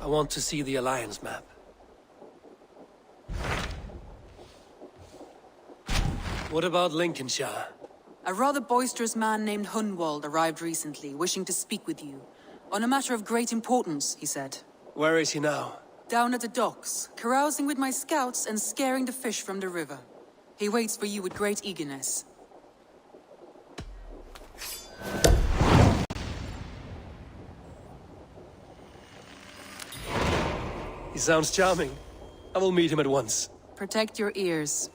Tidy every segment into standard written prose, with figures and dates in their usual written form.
I want to see the Alliance map. What about Lincolnshire? A rather boisterous man named Hunwald arrived recently, wishing to speak with you. On a matter of great importance, he said. Where is he now? Down at the docks, carousing with my scouts and scaring the fish from the river. He waits for you with great eagerness. He sounds charming. I will meet him at once. Protect your ears.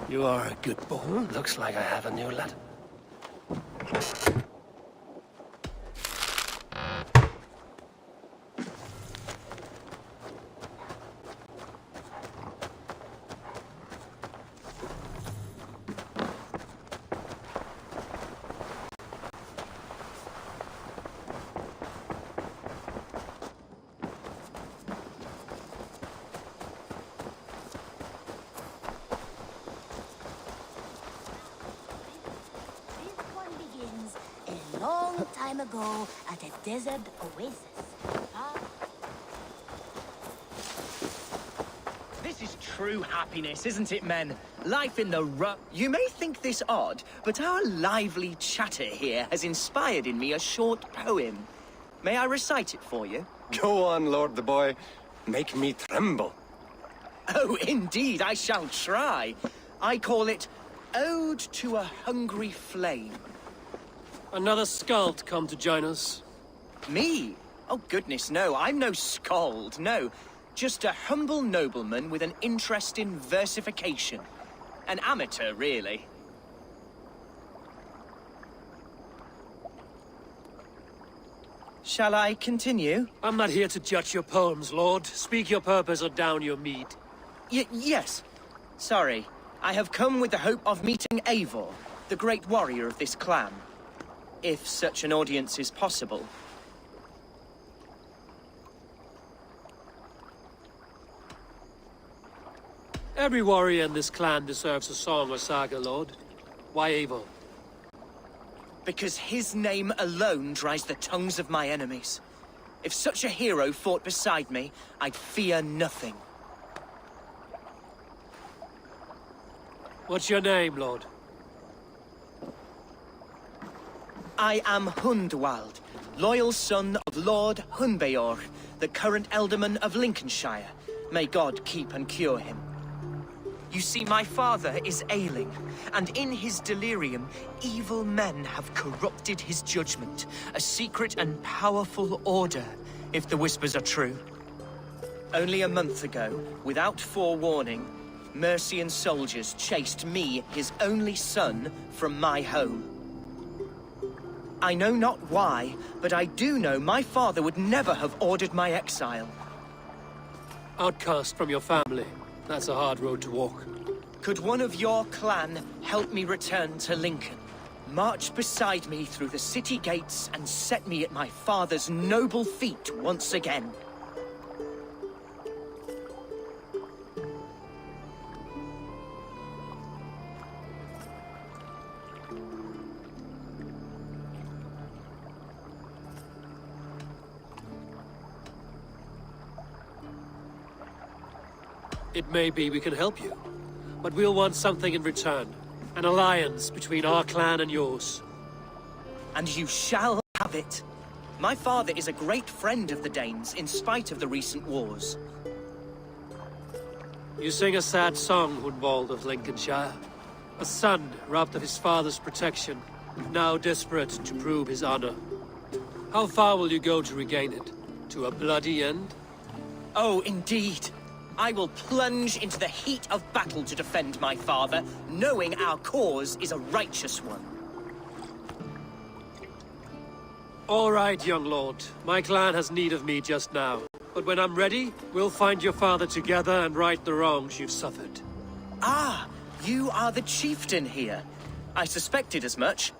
You are a good boy. Looks like I have a new lad. Long time ago at a desert oasis. This is true happiness, isn't it, men? Life in the rut. You may think this odd, but our lively chatter here has inspired in me a short poem. May I recite it for you? Go on, Lord the Boy. Make me tremble. Oh, indeed, I shall try. I call it Ode to a Hungry Flame. Another skald come to join us. Me? Oh, goodness, no. I'm no skald, no. Just a humble nobleman with an interest in versification. An amateur, really. Shall I continue? I'm not here to judge your poems, Lord. Speak your purpose or down your mead. Yes. Sorry. I have come with the hope of meeting Eivor, the great warrior of this clan. If such an audience is possible. Every warrior in this clan deserves a song or saga, Lord. Why Eivor? Because his name alone dries the tongues of my enemies. If such a hero fought beside me, I'd fear nothing. What's your name, Lord? I am Hundwald, loyal son of Lord Hunbeor, the current Ealdorman of Lincolnshire. May God keep and cure him. You see, my father is ailing, and in his delirium, evil men have corrupted his judgment. A secret and powerful order, if the whispers are true. Only a month ago, without forewarning, Mercian soldiers chased me, his only son, from my home. I know not why, but I do know my father would never have ordered my exile. Outcast from your family. That's a hard road to walk. Could one of your clan help me return to Lincoln? March beside me through the city gates and set me at my father's noble feet once again. It may be we can help you, but we'll want something in return. An alliance between our clan and yours. And you shall have it. My father is a great friend of the Danes, in spite of the recent wars. You sing a sad song, Hunwald of Lincolnshire. A son robbed of his father's protection, now desperate to prove his honor. How far will you go to regain it? To a bloody end? Oh, indeed. I will plunge into the heat of battle to defend my father, knowing our cause is a righteous one. All right, young lord. My clan has need of me just now. But when I'm ready, we'll find your father together and right the wrongs you've suffered. Ah, you are the chieftain here. I suspected as much.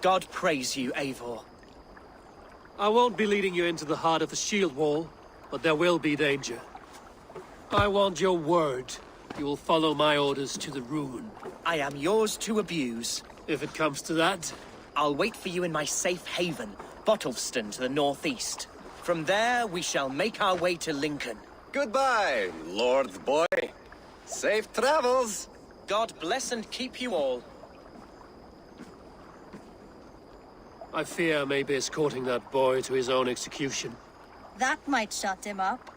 God praise you, Eivor. I won't be leading you into the heart of the shield wall, but there will be danger. I want your word You will follow my orders to the ruin. I am yours to abuse. If it comes to that. I'll wait for you in my safe haven, Bottleston to the northeast. From there, we shall make our way to Lincoln. Goodbye, Lord boy. Safe travels. God bless and keep you all. I fear I may be escorting that boy to his own execution. That might shut him up.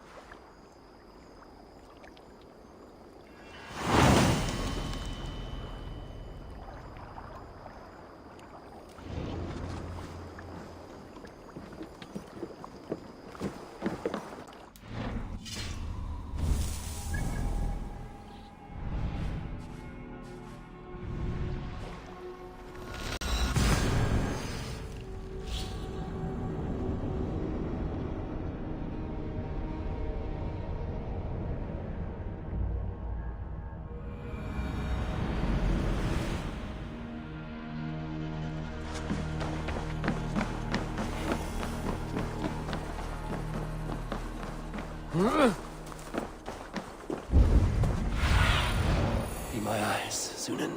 Be my eyes, Sunan.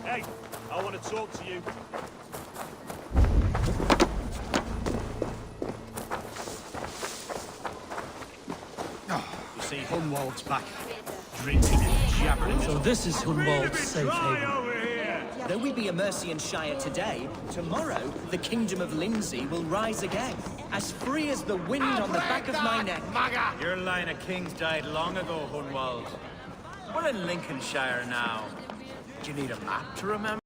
Hey, I want to talk to you. You see, Hunwald's back, drinking and jabbering. So this is Hunwald's safe haven. Over here! Though we be a Mercian Shire today, tomorrow the Kingdom of Lindsey will rise again, as free as the wind on the back of my neck. Your line of kings died long ago, Hunwald. We're in Lincolnshire now. Do you need a map to remember?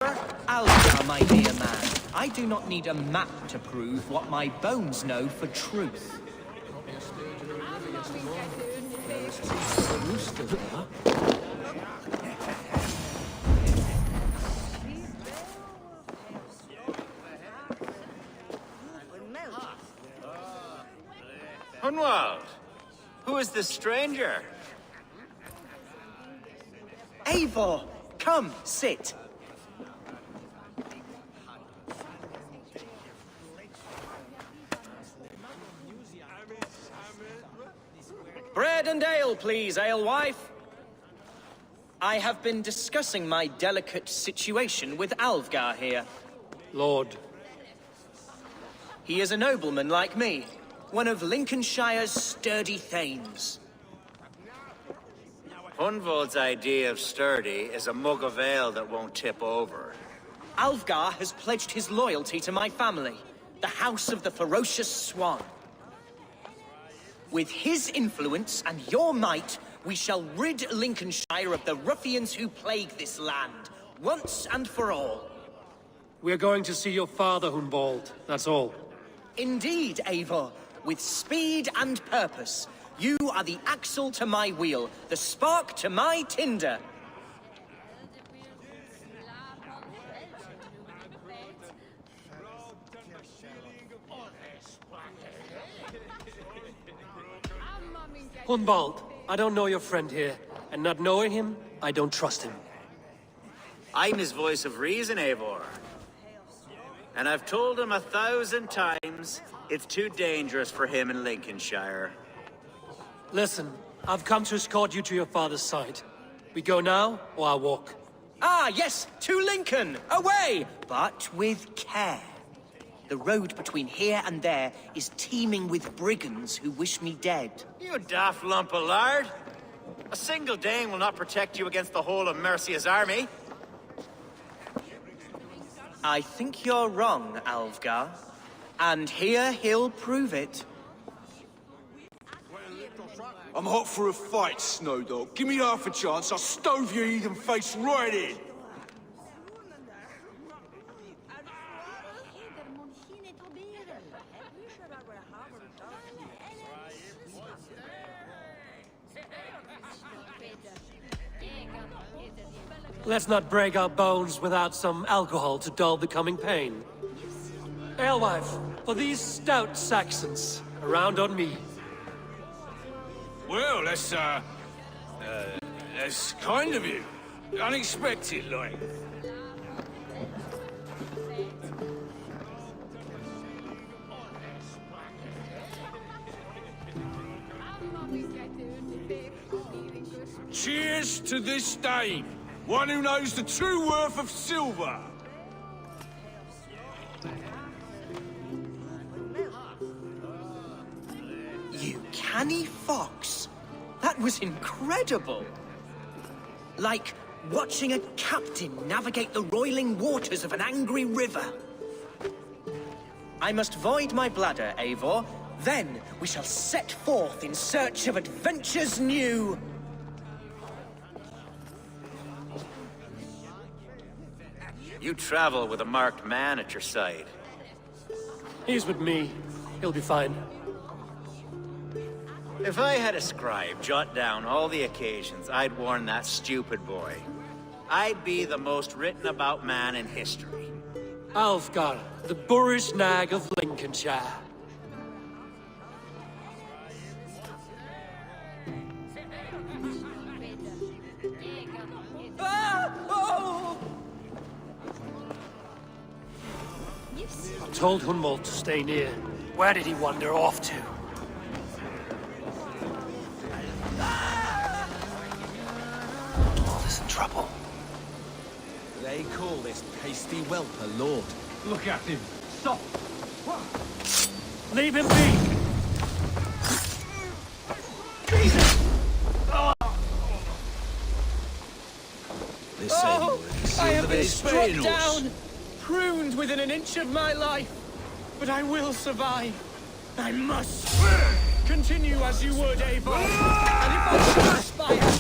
Algar, my dear man, I do not need a map to prove what my bones know for truth. Hunwald, who is this stranger? Eivor, come, sit. Bread and ale, please, alewife. I have been discussing my delicate situation with Alvgar here. Lord, He is a nobleman like me, one of Lincolnshire's sturdy thanes. Hunwald's idea of sturdy is a mug of ale that won't tip over. Alvgar has pledged his loyalty to my family, the House of the Ferocious Swan. With his influence and your might, we shall rid Lincolnshire of the ruffians who plague this land, once and for all. we're going to see your father, Hunwald. That's all. Indeed, Eivor, with speed and purpose. You are the axle to my wheel, the spark to my tinder. Hunwald, I don't know your friend here, and not knowing him, I don't trust him. I'm his voice of reason, Eivor. And I've told him 1,000 times it's too dangerous for him in Lincolnshire. Listen, I've come to escort you to your father's side. We go now, or I'll walk. Ah, yes, to Lincoln! Away! But with care. The road between here and there is teeming with brigands who wish me dead. You daft lump of lard! A single Dane will not protect you against the whole of Mercia's army. I think you're wrong, Alvgar. And here he'll prove it. I'm hot for a fight, Snowdog. Give me half a chance, I'll stove your heathen face right in. Let's not break our bones without some alcohol to dull the coming pain. Alewife, for these stout Saxons, around on me. Well, that's kind of you. Unexpected, like. Cheers to this Dane, one who knows the true worth of silver. You canny fox. That was incredible. Like watching a captain navigate the roiling waters of an angry river. I must void my bladder, Eivor. Then we shall set forth in search of adventures new. You travel with a marked man at your side. He's with me. He'll be fine. If I had a scribe jot down all the occasions I'd warn that stupid boy, I'd be the most written about man in history. Alfgar, the boorish nag of Lincolnshire. I told Hunwald to stay near. Where did he wander off to? All this in trouble. They call this pasty whelp a lord. Look at him. Stop. Leave him be! This ain't worth I have the been base struck paying us. down, pruned within an inch of my life. But I will survive. I must. Continue as you would, Eivor. And if I should aspire,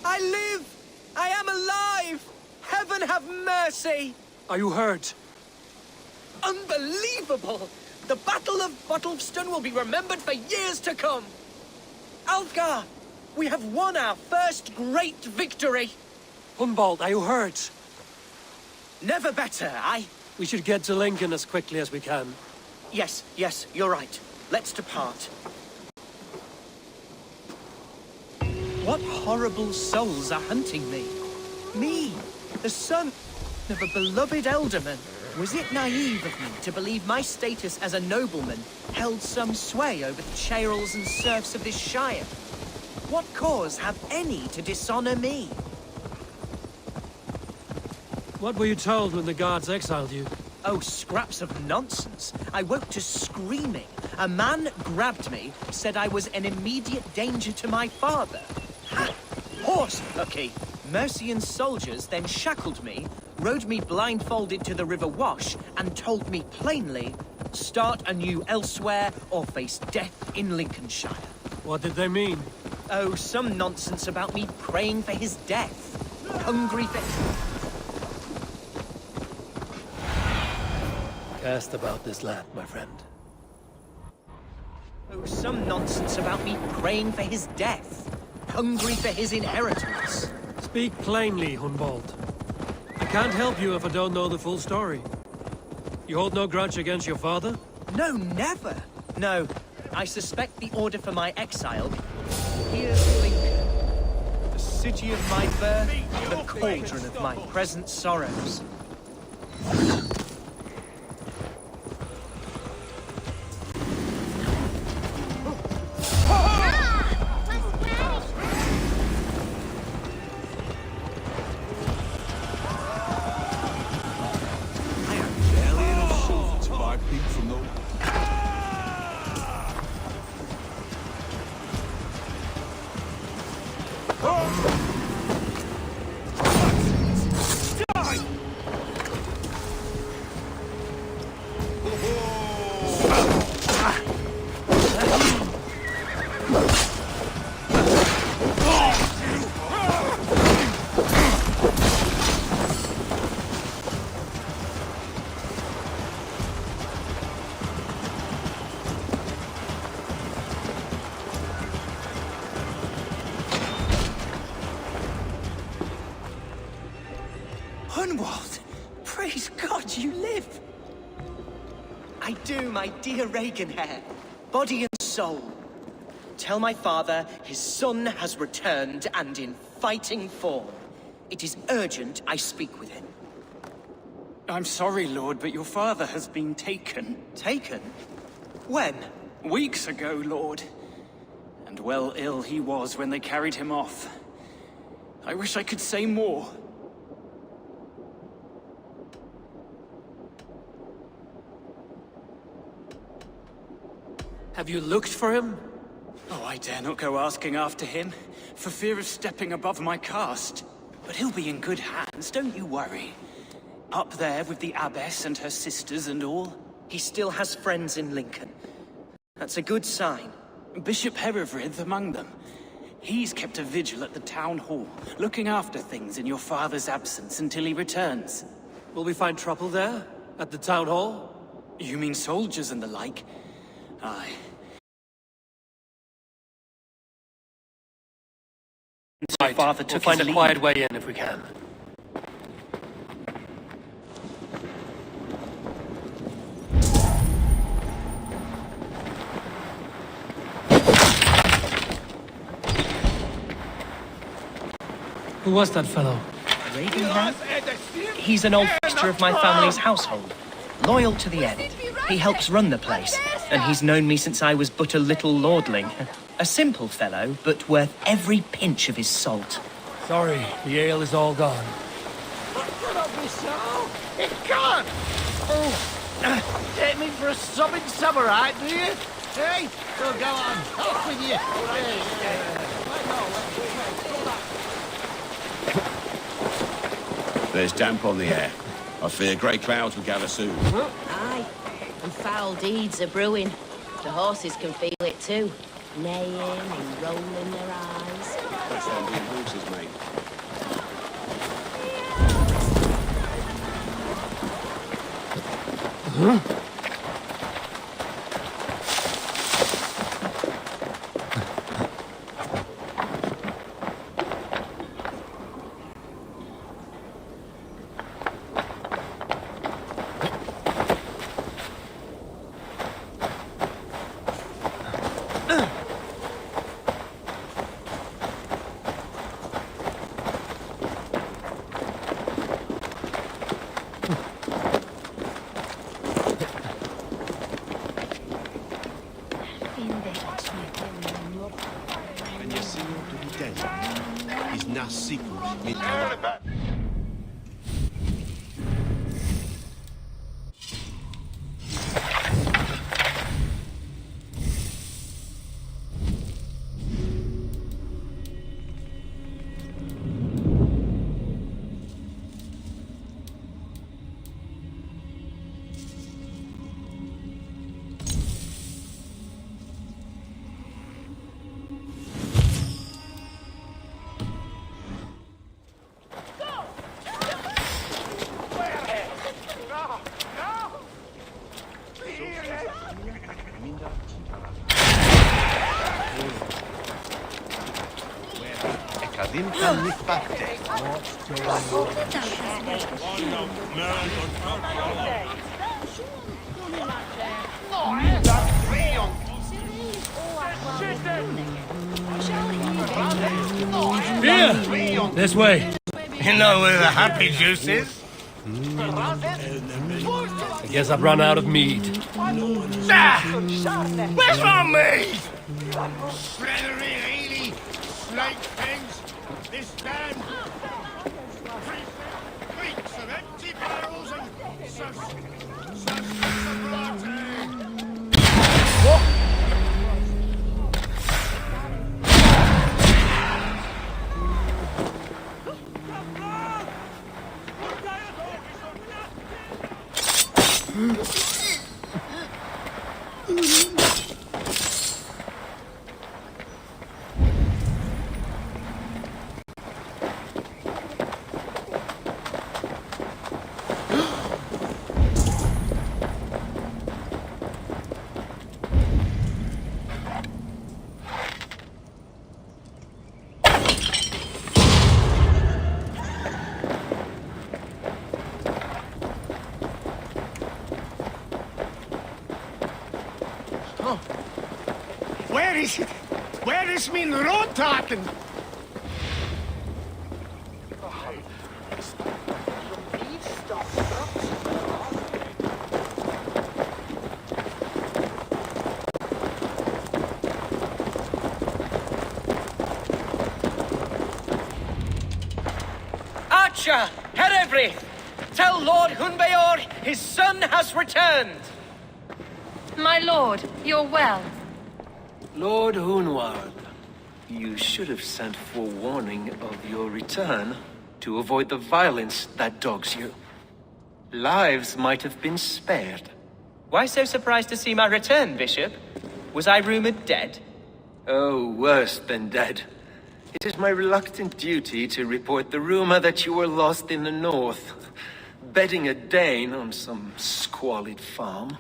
I live! I am alive! Heaven have mercy! Are you hurt? Unbelievable! The Battle of Bottlefston will be remembered for years to come! Alfgar! We have won our first great victory! Hunwald, are you hurt? Never better, We should get to Lincoln as quickly as we can. Yes, you're right. Let's depart. What horrible souls are hunting me? Me, the son of a beloved elderman. Was it naive of me to believe my status as a nobleman held some sway over the churls and serfs of this shire? What cause have any to dishonor me? What were you told when the guards exiled you? Oh, scraps of nonsense. I woke to screaming. A man grabbed me, said I was an immediate danger to my father. Ha! Horse hooky! Mercian soldiers then shackled me, rode me blindfolded to the River Wash, and told me plainly, start anew elsewhere or face death in Lincolnshire. What did they mean? Oh, some nonsense about me praying for his death. Hungry for... Cast about this land, my friend. Oh, some nonsense about me praying for his death. Hungry for his inheritance. Speak plainly, Hunwald. I can't help you if I don't know the full story. You hold no grudge against your father? No, never. No, I suspect the order for my exile. Here's Lincoln, the city of my birth, the cauldron of my present sorrows. Praise God you live! I do, my dear Reaganhair. Body and soul. Tell my father his son has returned and in fighting form. It is urgent I speak with him. I'm sorry, Lord, but your father has been taken. Taken? When? Weeks ago, Lord. And well ill he was when they carried him off. I wish I could say more. Have you looked for him? Oh, I dare not go asking after him, for fear of stepping above my caste. But he'll be in good hands, don't you worry. Up there with the abbess and her sisters and all. He still has friends in Lincoln. That's a good sign. Bishop Herewrith among them. He's kept a vigil at the town hall, looking after things in your father's absence until he returns. Will we find trouble there? At the town hall? You mean soldiers and the like? Aye. Right. Father We'll took find his a leave. quiet way in if we can. Who was that fellow? Reaganhair? He's an old fixture of my family's household. Loyal to the end. He helps run the place, and he's known me since I was but a little lordling. A simple fellow, but worth every pinch of his salt. Sorry, the ale is all gone. It can't! Oh, take me for a sobbing samurai, do you? Hey, well, go on, off with you. There's damp on the air. I fear grey clouds will gather soon. Aye, and foul deeds are brewing. The horses can feel it too, neighing and rolling their eyes. That's them being horses, mate. Here! This way. You know where the happy juice is? I guess I've run out of mead. Where's my mead? Slithery, eely, snake things. This stand. Weeks of empty barrels and Where is it? Where is mein Rothaken? Archer, Herevry, tell Lord Hunbeor his son has returned. My lord, you're well. Lord Hunwald, you should have sent forewarning of your return to avoid the violence that dogs you. Lives might have been spared. Why so surprised to see my return, Bishop? Was I rumored dead? Oh, worse than dead. It is my reluctant duty to report the rumor that you were lost in the north, bedding a Dane on some squalid farm.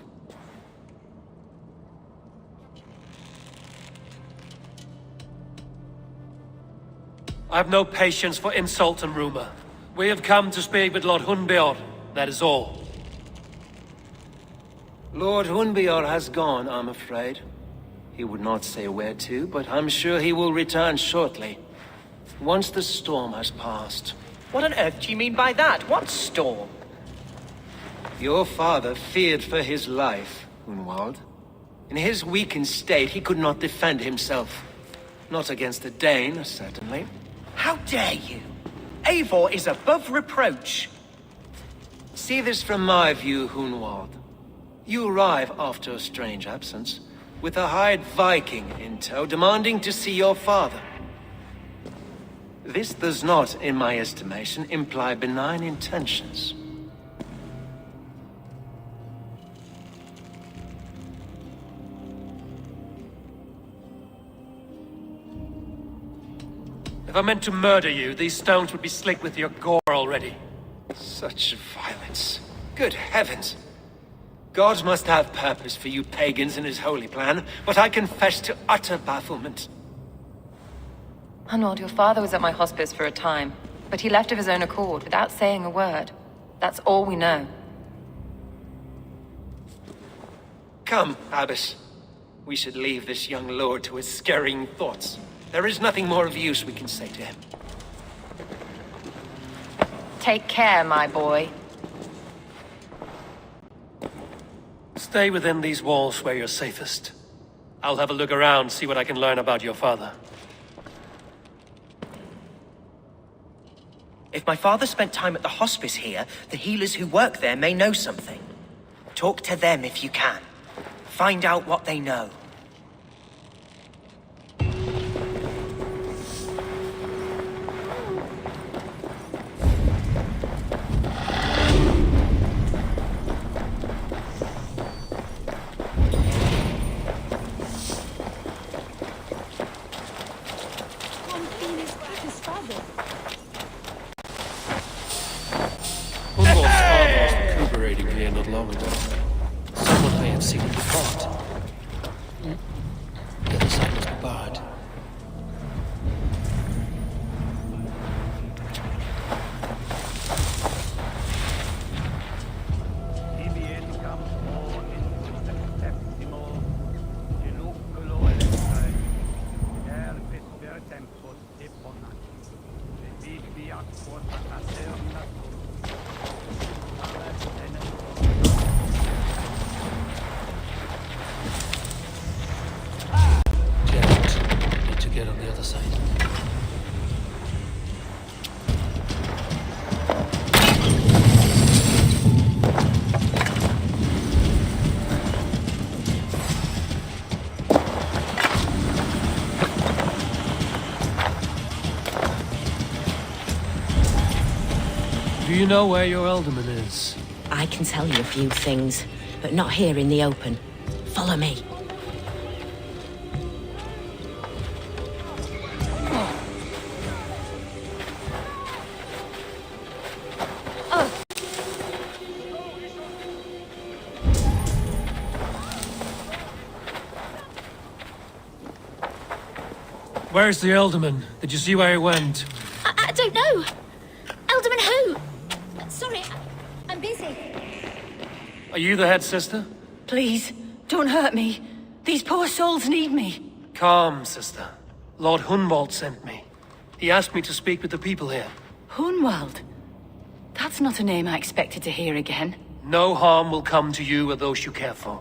I've no patience for insult and rumor. We have come to speak with Lord Hunbeor, that is all. Lord Hunbeor has gone, I'm afraid. He would not say where to, but I'm sure he will return shortly. Once the storm has passed. What on earth do you mean by that? What storm? Your father feared for his life, Hunwald. In his weakened state, he could not defend himself. Not against a Dane, certainly. How dare you? Eivor is above reproach. See this from my view, Hunwald. You arrive after a strange absence, with a hired Viking in tow, demanding to see your father. This does not, in my estimation, imply benign intentions. If I meant to murder you, these stones would be slick with your gore already. Such violence. Good heavens! God must have purpose for you pagans in his holy plan, but I confess to utter bafflement. Hunwald, your father was at my hospice for a time, but he left of his own accord without saying a word. That's all we know. Come, Abbess. We should leave this young lord to his scurrying thoughts. There is nothing more of use we can say to him. Take care, my boy. Stay within these walls where you're safest. I'll have a look around, see what I can learn about your father. If my father spent time at the hospice here, the healers who work there may know something. Talk to them if you can. Find out what they know. Here not long ago. Someone I have seen in the fort. The other side must be barred. Get on the other side. Do you know where your alderman is? I can tell you a few things, but not here in the open. Follow me. Where's the alderman? Did you see where he went? I don't know. Alderman who? Sorry, I'm busy. Are you the head sister? Please, don't hurt me. These poor souls need me. Calm, sister. Lord Hunwald sent me. He asked me to speak with the people here. Hunwald? That's not a name I expected to hear again. No harm will come to you or those you care for.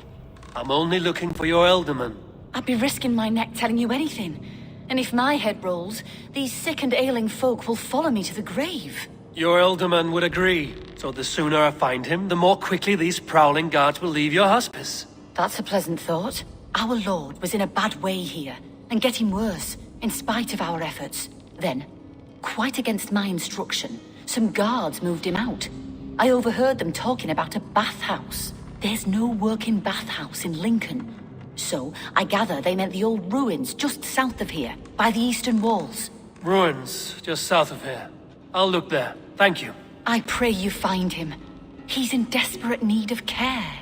I'm only looking for your Elderman. I'd be risking my neck telling you anything. And if my head rolls, these sick and ailing folk will follow me to the grave. Your Elderman would agree. So the sooner I find him, the more quickly these prowling guards will leave your hospice. That's a pleasant thought. Our lord was in a bad way here, and getting worse, in spite of our efforts. Then, quite against my instruction, some guards moved him out. I overheard them talking about a bathhouse. There's no working bathhouse in Lincoln. So, I gather they meant the old ruins just south of here, by the eastern walls. Ruins, just south of here. I'll look there. Thank you. I pray you find him. He's in desperate need of care.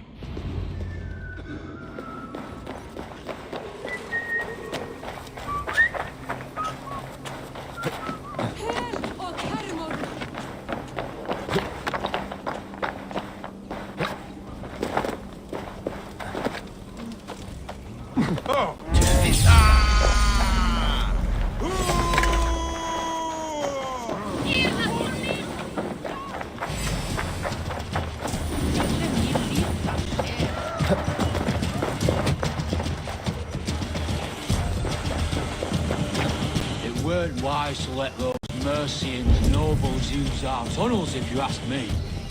It weren't wise to let those Mercians nobles use our tunnels, if you ask me.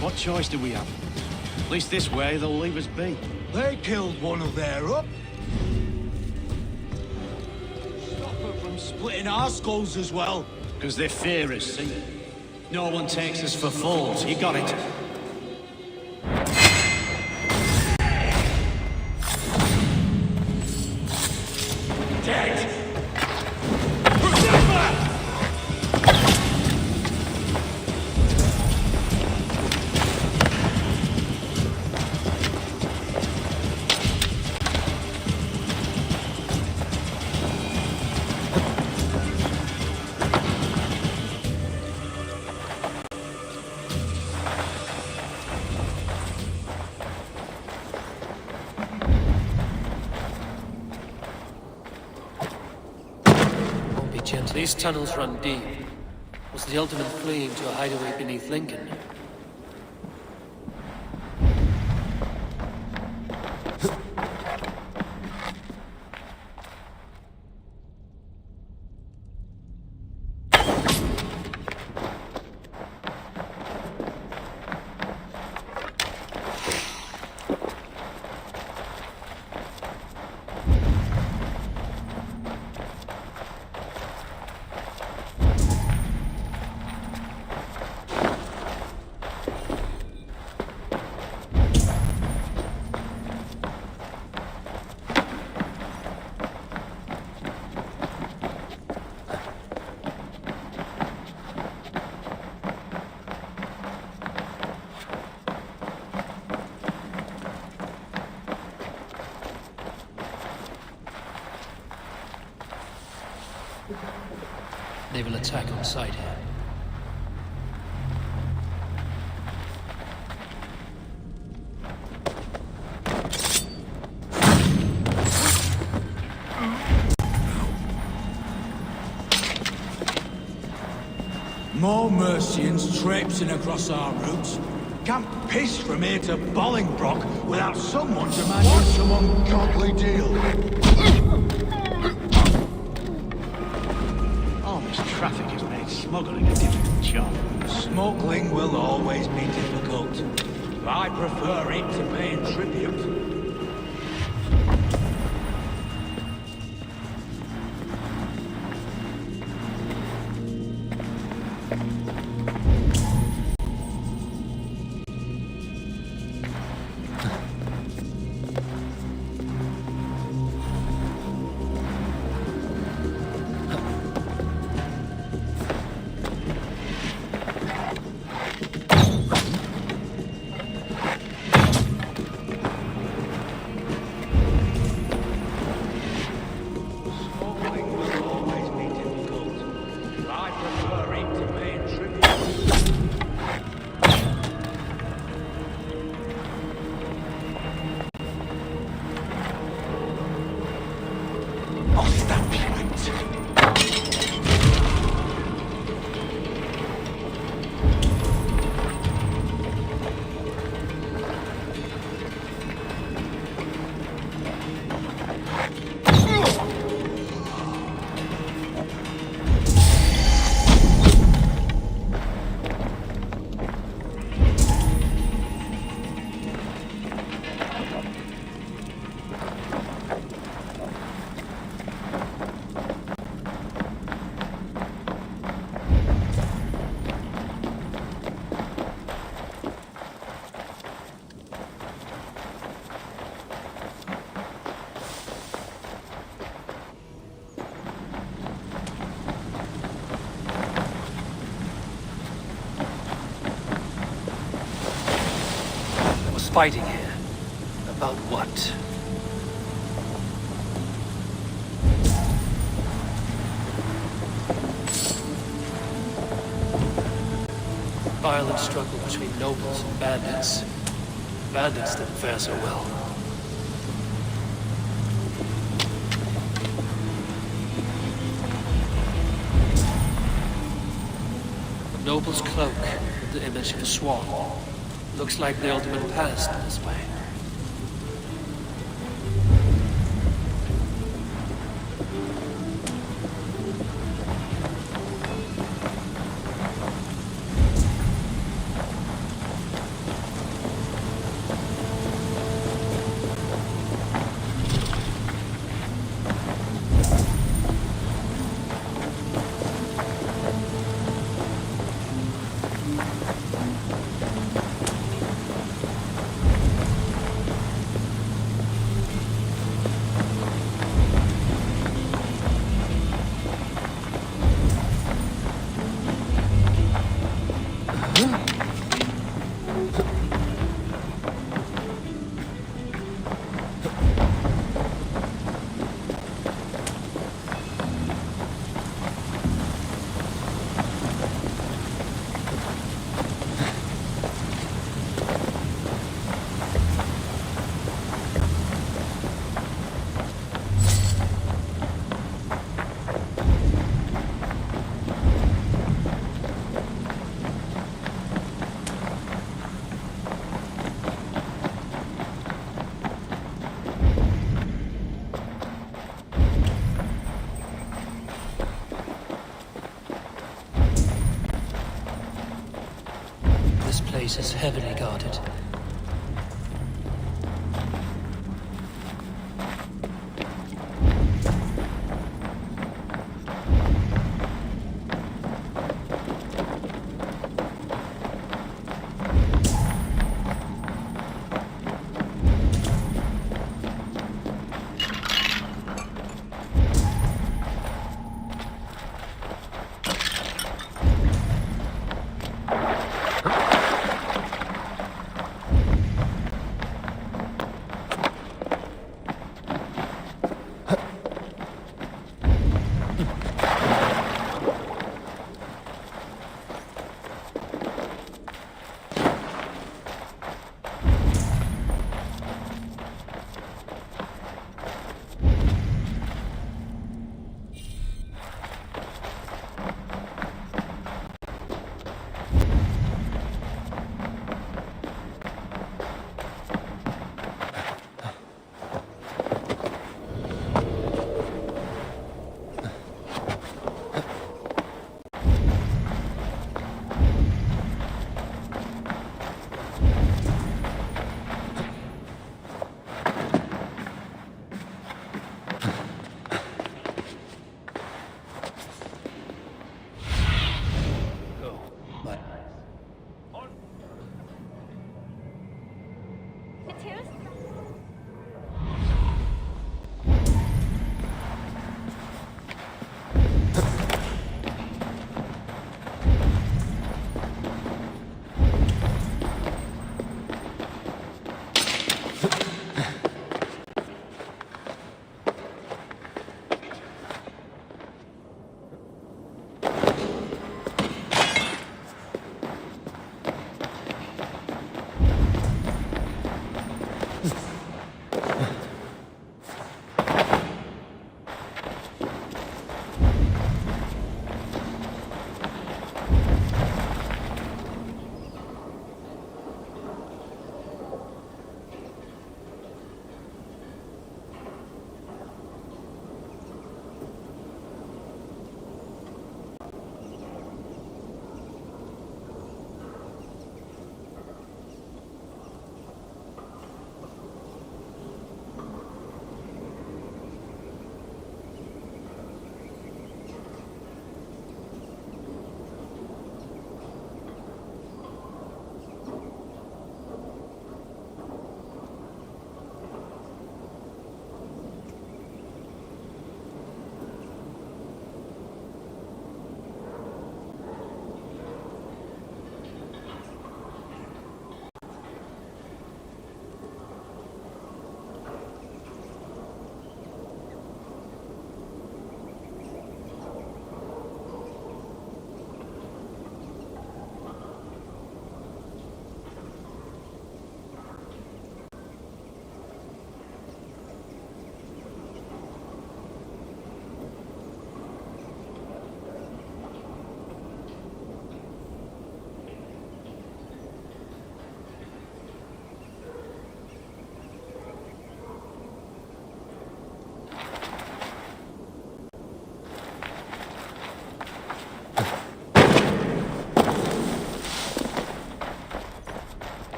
What choice do we have? At least this way, they'll leave us be. They killed one of their up. Stop them from splitting our skulls as well. Because they fear us, see? No one takes us for fools, you got it. Dead! These tunnels run deep. Was the Ultimate fleeing to a hideaway beneath Lincoln? They will attack on sight here. More Mercians traipsing across our routes. Can't piss from here to Bolingbroke without someone demanding some ungodly deal. All this traffic has made smuggling a difficult job. Smuggling will always be difficult. But I prefer it to paying tribute. fighting here. About what? Violent struggle between nobles and bandits. Bandits didn't fare so well. A noble's cloak with the image of a swan. Looks like the ultimate passed this way. This place is heavily guarded.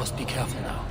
must be careful now.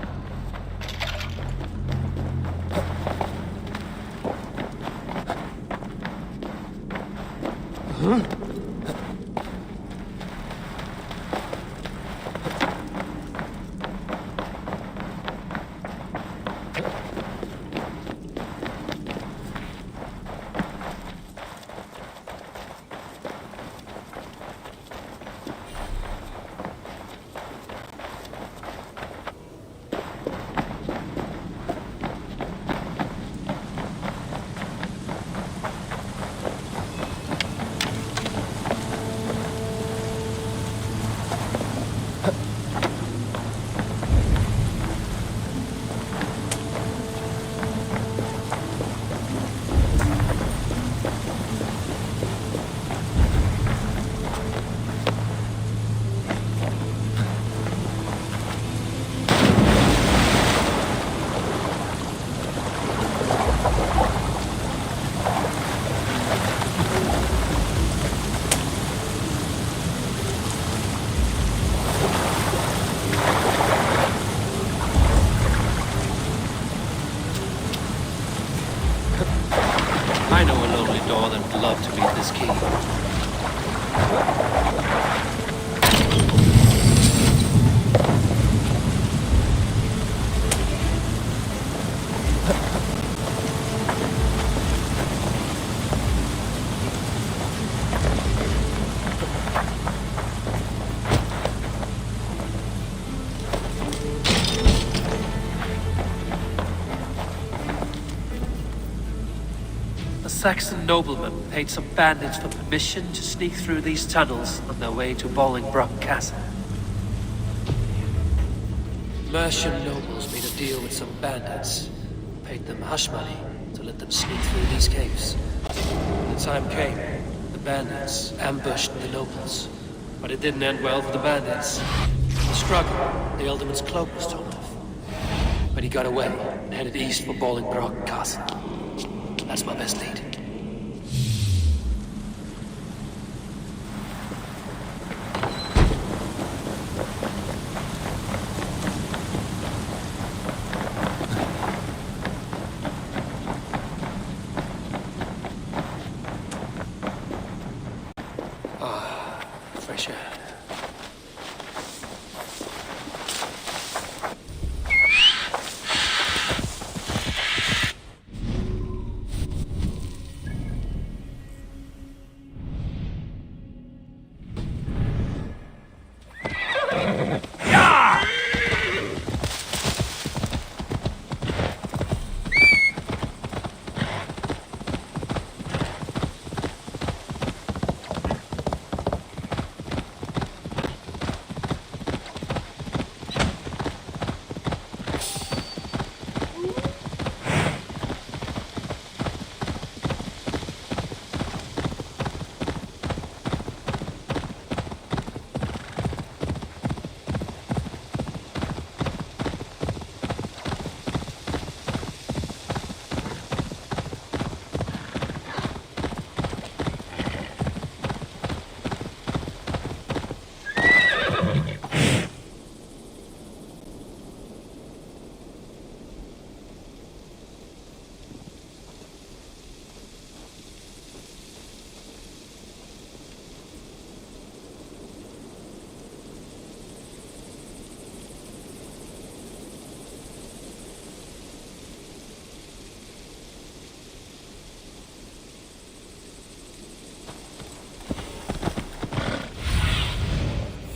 I know a lonely door that would love to beat this key. A Saxon nobleman paid some bandits for permission to sneak through these tunnels on their way to Bolingbroke Castle. Mercian nobles made a deal with some bandits, paid them hush money to let them sneak through these caves. When the time came, the bandits ambushed the nobles, but it didn't end well for the bandits. In the struggle, the Elderman's cloak was torn off, but he got away and headed east for Bolingbroke Castle. That's my best lead. Fresh air.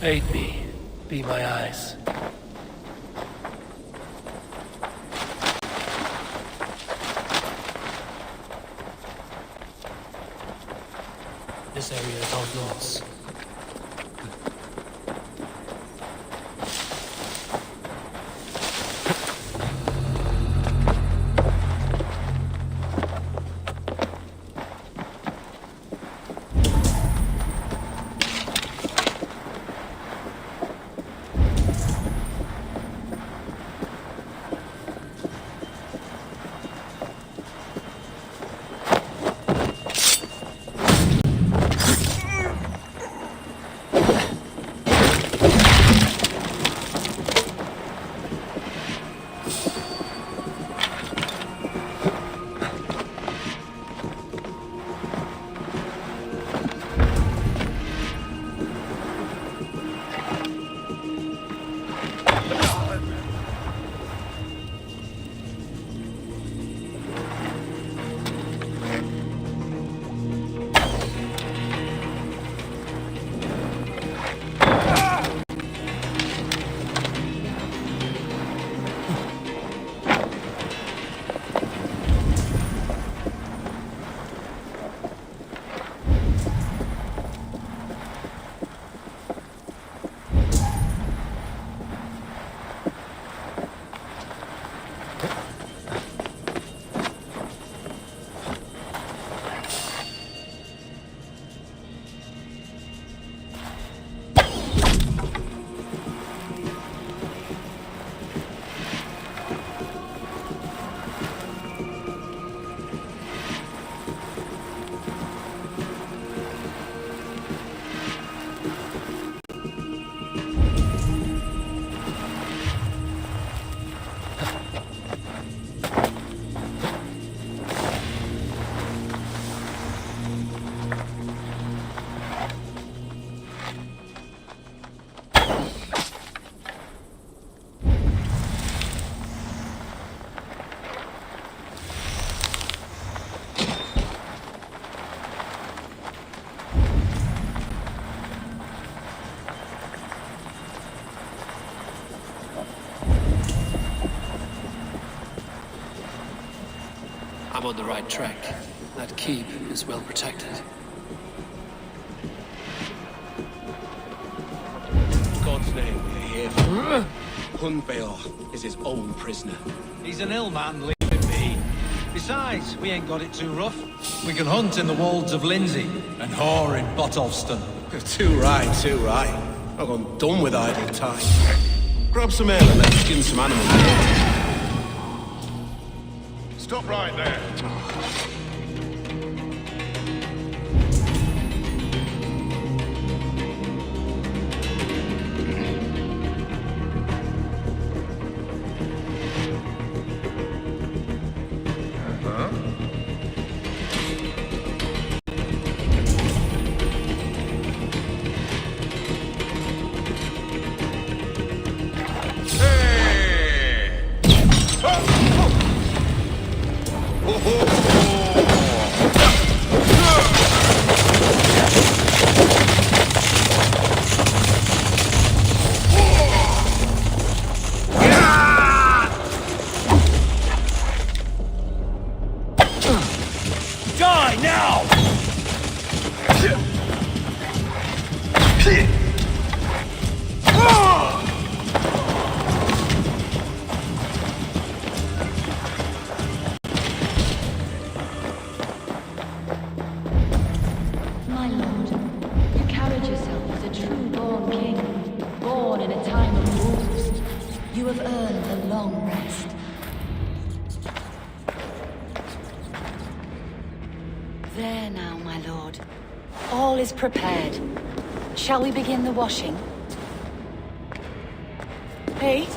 Aid me. Be my eyes. This area is all yours. I'm on the right track. That keep is well protected. In God's name, we're here for Hunbeor is his own prisoner. He's an ill man, leave him be. Besides, we ain't got it too rough. We can hunt in the wolds of Lindsey and whore in Botolston. Too right, too right. I've gone done with idle time. Grab some ale and let's skin some animals. Stop right there. Die now! My lord, you carried yourself as a true-born king, born in a time of wolves. You have earned a long rest. There now, my lord. All is prepared. Shall we begin the washing? Hey,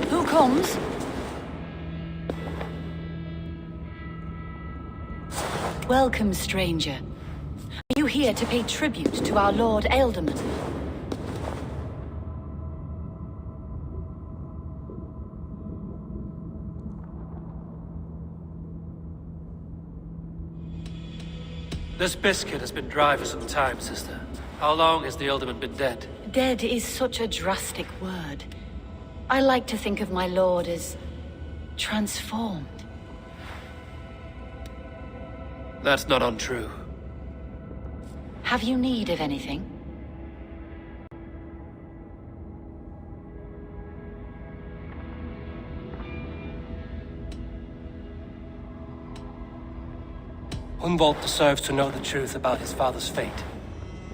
who comes? Welcome, stranger. Are you here to pay tribute to our Lord Ealdorman? This biscuit has been dry for some time, sister. How long has the Ealdorman been dead? Dead is such a drastic word. I like to think of my lord as transformed. That's not untrue. Have you need of anything? Hunwald deserves to know the truth about his father's fate.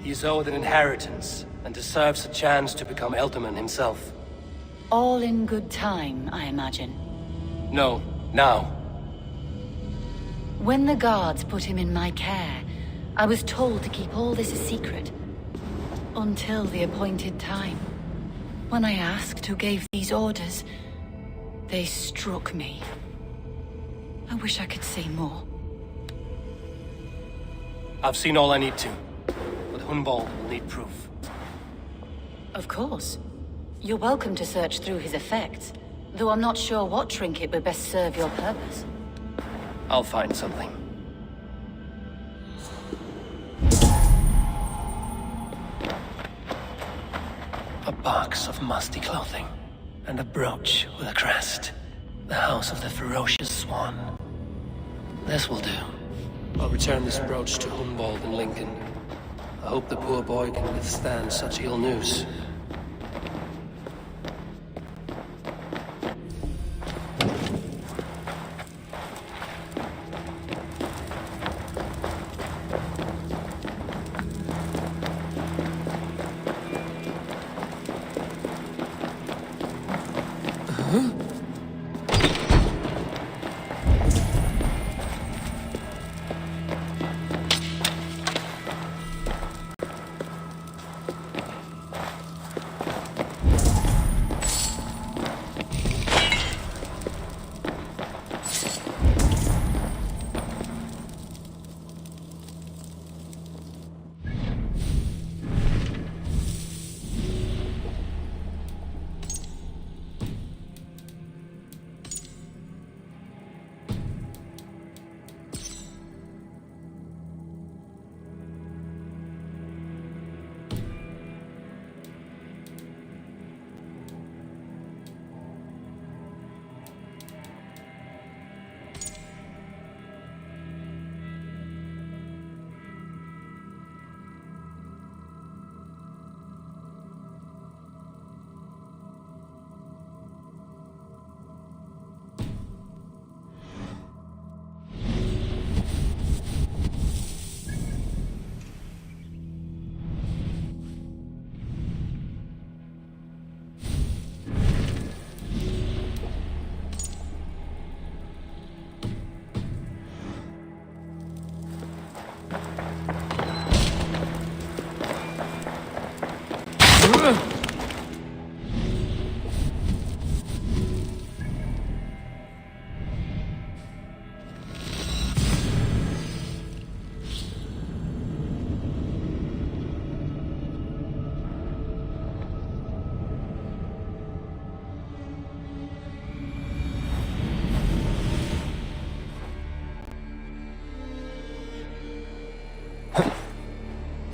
He is owed an inheritance and deserves a chance to become Ealdorman himself. All in good time, I imagine. No, now. When the guards put him in my care, I was told to keep all this a secret. Until the appointed time. When I asked who gave these orders, they struck me. I wish I could say more. I've seen all I need to, but Hunwald will need proof. Of course. You're welcome to search through his effects, though I'm not sure what trinket would best serve your purpose. I'll find something. A box of musty clothing, and a brooch with a crest. The house of the ferocious swan. This will do. I'll return this brooch to Hunwald in Lincoln. I hope the poor boy can withstand such ill news.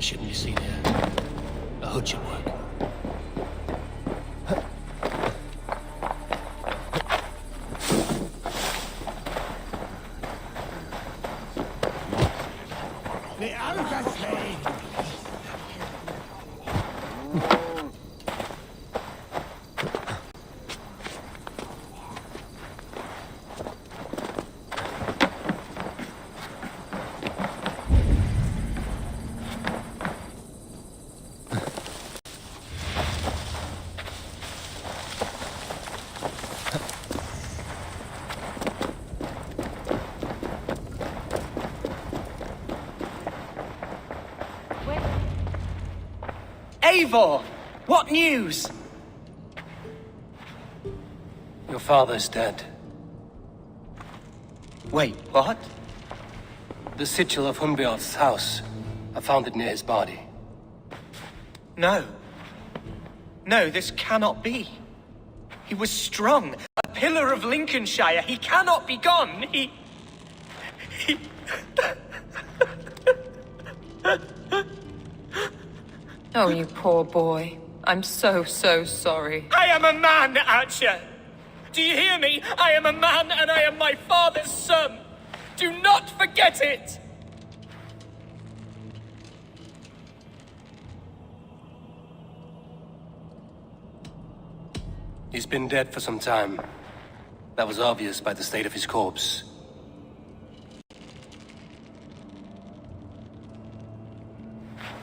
Shouldn't be seen here. A hood should work. Eivor! What news? Your father's dead. Wait, what? The sigil of Hunbeorth's house. I found it near his body. No. No, this cannot be. He was strong. A pillar of Lincolnshire. He cannot be gone. He... Oh, you poor boy. I'm so sorry. I am a man, Archer! Do you hear me? I am a man and I am my father's son! Do not forget it! He's been dead for some time. That was obvious by the state of his corpse.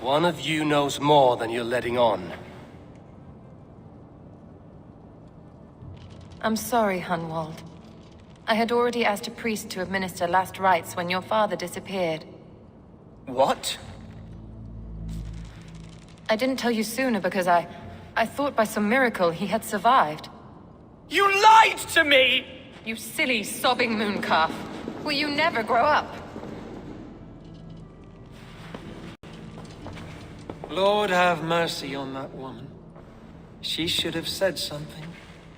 One of you knows more than you're letting on. I'm sorry, Hunwald. I had already asked a priest to administer last rites when your father disappeared. What? I didn't tell you sooner because I thought by some miracle he had survived. You lied to me! You silly, sobbing mooncalf. Will you never grow up? Lord have mercy on that woman. She should have said something.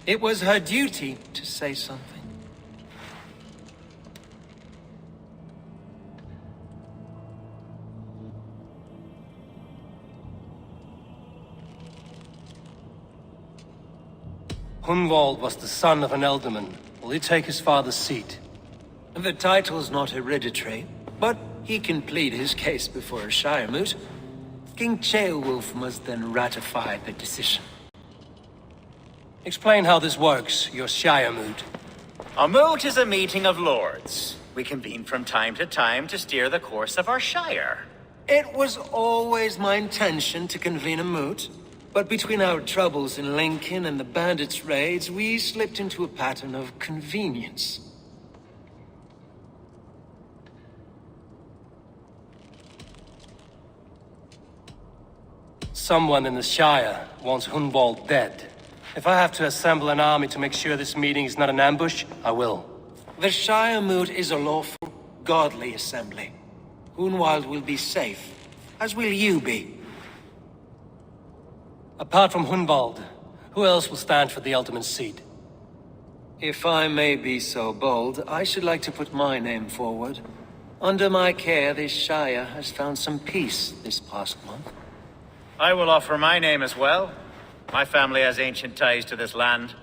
It was her duty to say something. Hunwald was the son of an ealdorman. Will he take his father's seat? The title's not hereditary, but he can plead his case before a Shire moot. King Ceolwulf must then ratify the decision. Explain how this works, your Shire moot. A moot is a meeting of lords. We convene from time to steer the course of our Shire. It was always my intention to convene a moot, but between our troubles in Lincoln and the bandits' raids, we slipped into a pattern of convenience. Someone in the Shire wants Hunwald dead. If I have to assemble an army to make sure this meeting is not an ambush, I will. The Shire moot is a lawful, godly assembly. Hunwald will be safe, as will you be. Apart from Hunwald, who else will stand for the ealdorman's seat? If I may be so bold, I should like to put my name forward. Under my care, this Shire has found some peace this past month. I will offer my name as well. My family has ancient ties to this land,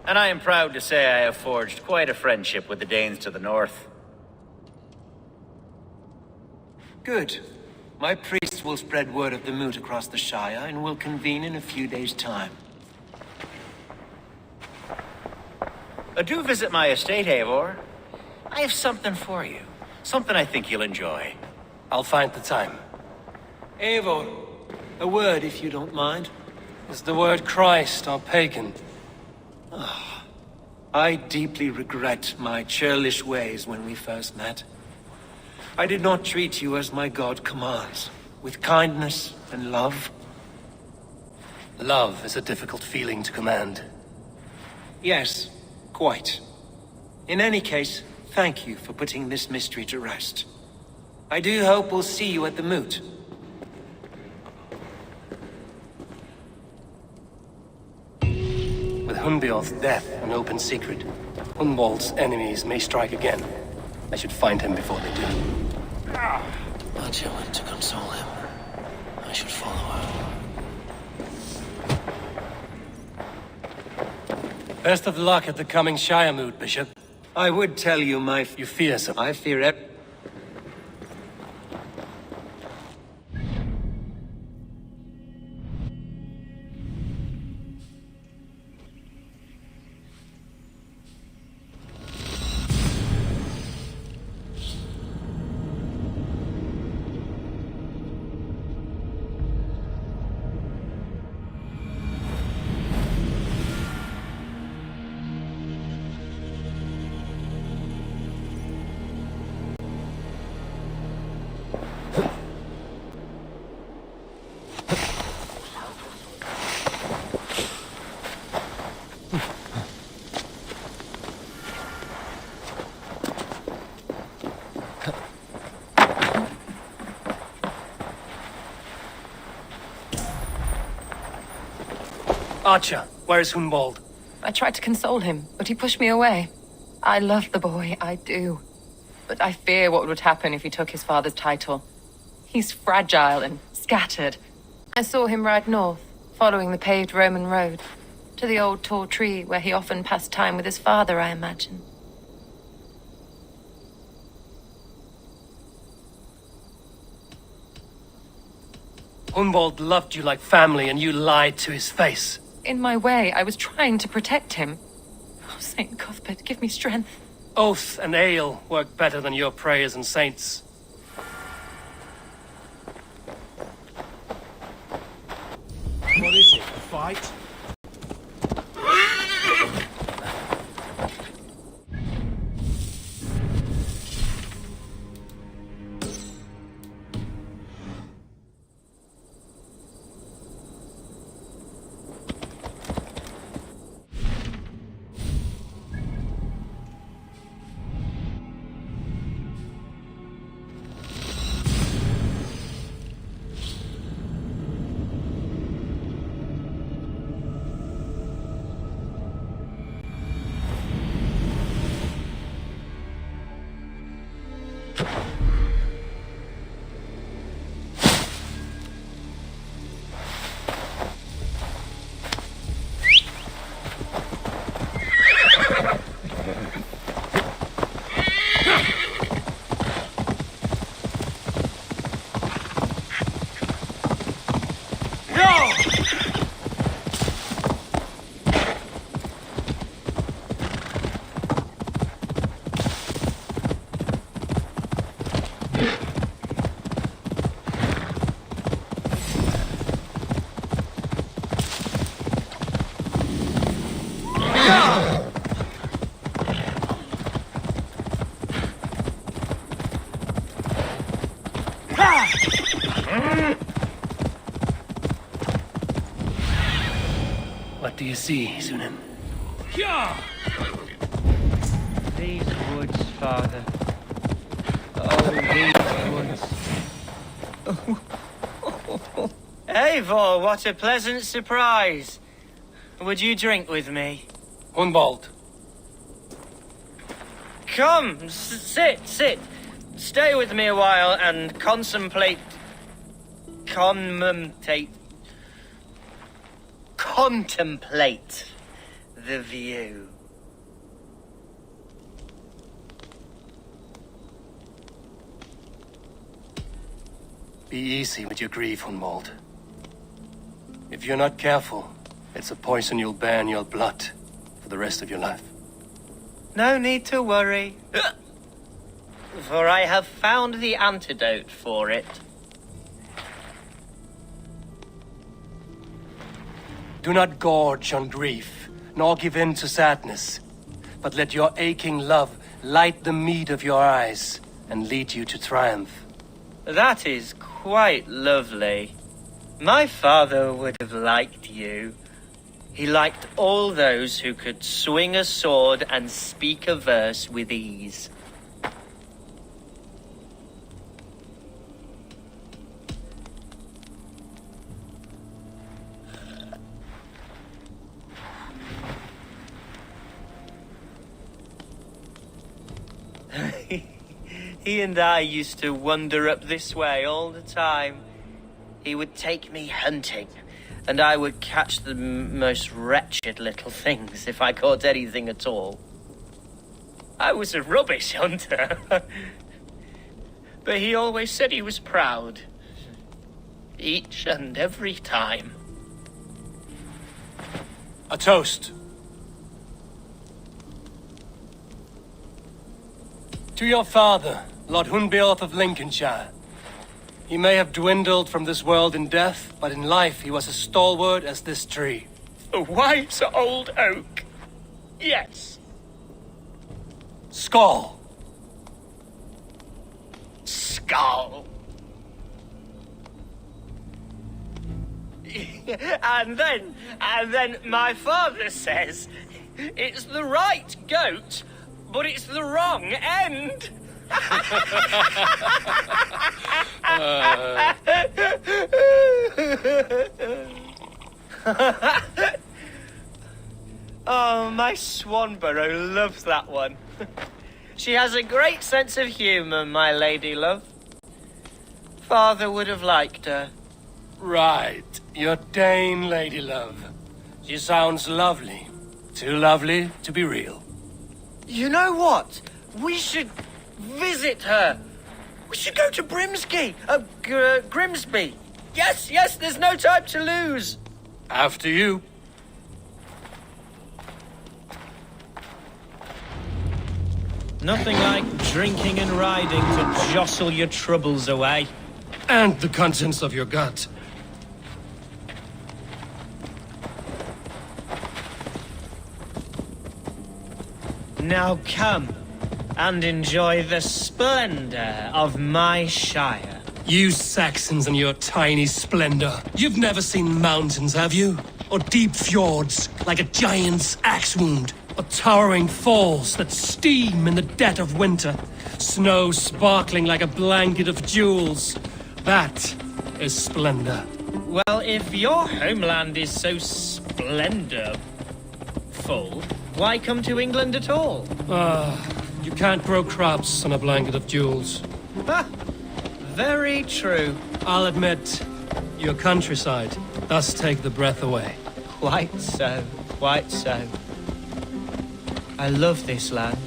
and I am proud to say I have forged quite a friendship with the Danes to the north. Good. My priests will spread word of the moot across the Shire and will convene in a few days' time. Do visit my estate, Eivor. I have something for you. Something I think you'll enjoy. I'll find the time. Eivor, a word if you don't mind. Is the word Christ or pagan? I deeply regret my churlish ways when we first met. I did not treat you as my God commands, with kindness and love. Love is a difficult feeling to command. Yes, quite. In any case, thank you for putting this mystery to rest. I do hope we'll see you at the moot. With Hunbeor's death an open secret, Hunwald's enemies may strike again. I should find him before they do. Archer went to console him. I should follow her. Best of luck at the coming Shire moot, Bishop. I would tell you You fear some. I fear it. Archer, where is Hunwald? I tried to console him, but he pushed me away. I love the boy, I do. But I fear what would happen if he took his father's title. He's fragile and scattered. I saw him ride north, following the paved Roman road, to the old tall tree where he often passed time with his father, I imagine. Hunwald loved you like family and you lied to his face. In my way, I was trying to protect him. Oh, Saint Cuthbert, give me strength. Oath and ale work better than your prayers and saints. What is it, a fight? What do you see, Sunan? These woods, Father. Oh, these woods. Eivor, what a pleasant surprise. Would you drink with me? Hunwald. Come, sit. Stay with me a while and contemplate the view. Be easy with your grief, Hunwald. If you're not careful, it's a poison you'll bear in your blood for the rest of your life. No need to worry, for I have found the antidote for it. Do not gorge on grief, nor give in to sadness, but let your aching love light the mead of your eyes and lead you to triumph. That is quite lovely. My father would have liked you. He liked all those who could swing a sword and speak a verse with ease. He and I used to wander up this way all the time. He would take me hunting, and I would catch the most wretched little things if I caught anything at all. I was a rubbish hunter. But he always said he was proud. Each and every time. A toast. To your father, Lord Hunbeorth of Lincolnshire. He may have dwindled from this world in death, but in life he was as stalwart as this tree. A wise old oak. Yes. Skull. Skull. And then my father says, it's the right goat, but it's the wrong end. Oh, my Swanborough loves that one. She has a great sense of humour, my lady love. Father would have liked her. Right, your Dane lady love. She sounds lovely. Too lovely to be real. You know what? We should visit her. We should go to Grimsby. Yes, there's no time to lose. After you. Nothing like drinking and riding to jostle your troubles away. And the contents of your gut. Now come and enjoy the splendor of my shire. You Saxons and your tiny splendor. You've never seen mountains, have you? Or deep fjords like a giant's axe wound? Or towering falls that steam in the dead of winter? Snow sparkling like a blanket of jewels? That is splendor. Well, if your homeland is so splendorful, why come to England at all? You can't grow crops on a blanket of jewels. Ha! Very true. I'll admit, your countryside does take the breath away. Quite so, quite so. I love this land,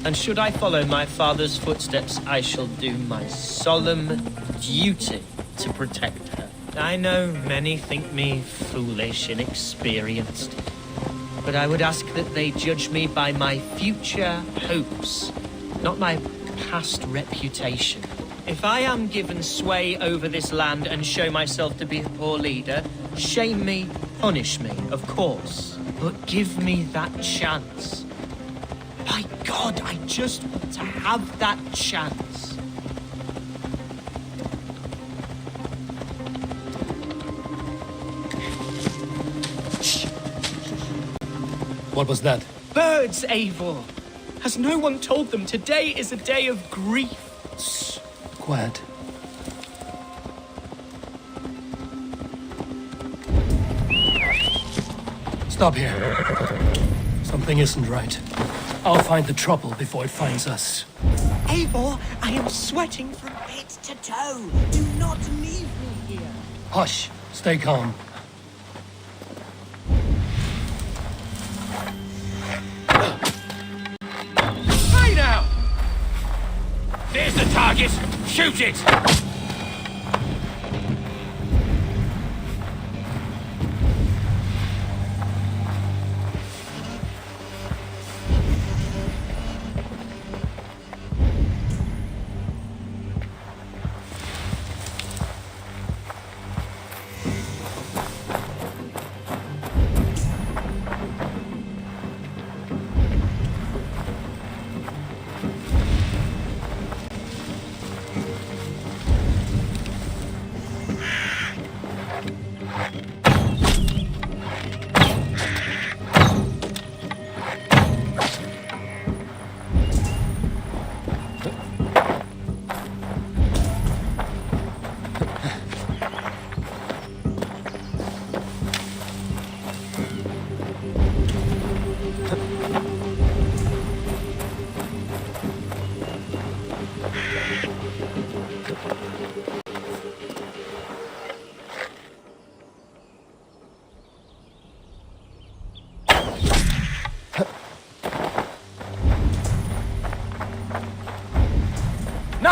and should I follow my father's footsteps, I shall do my solemn duty to protect her. I know many think me foolish, inexperienced, but I would ask that they judge me by my future hopes, not my past reputation. If I am given sway over this land and show myself to be a poor leader, shame me, punish me, of course. But give me that chance. By God, I just want to have that chance. What was that? Birds, Eivor! Has no one told them today is a day of grief? Quiet. Stop here. Something isn't right. I'll find the trouble before it finds us. Eivor, I am sweating from head to toe. Do not leave me here. Hush. Stay calm. Hey now! There's the target! Shoot it!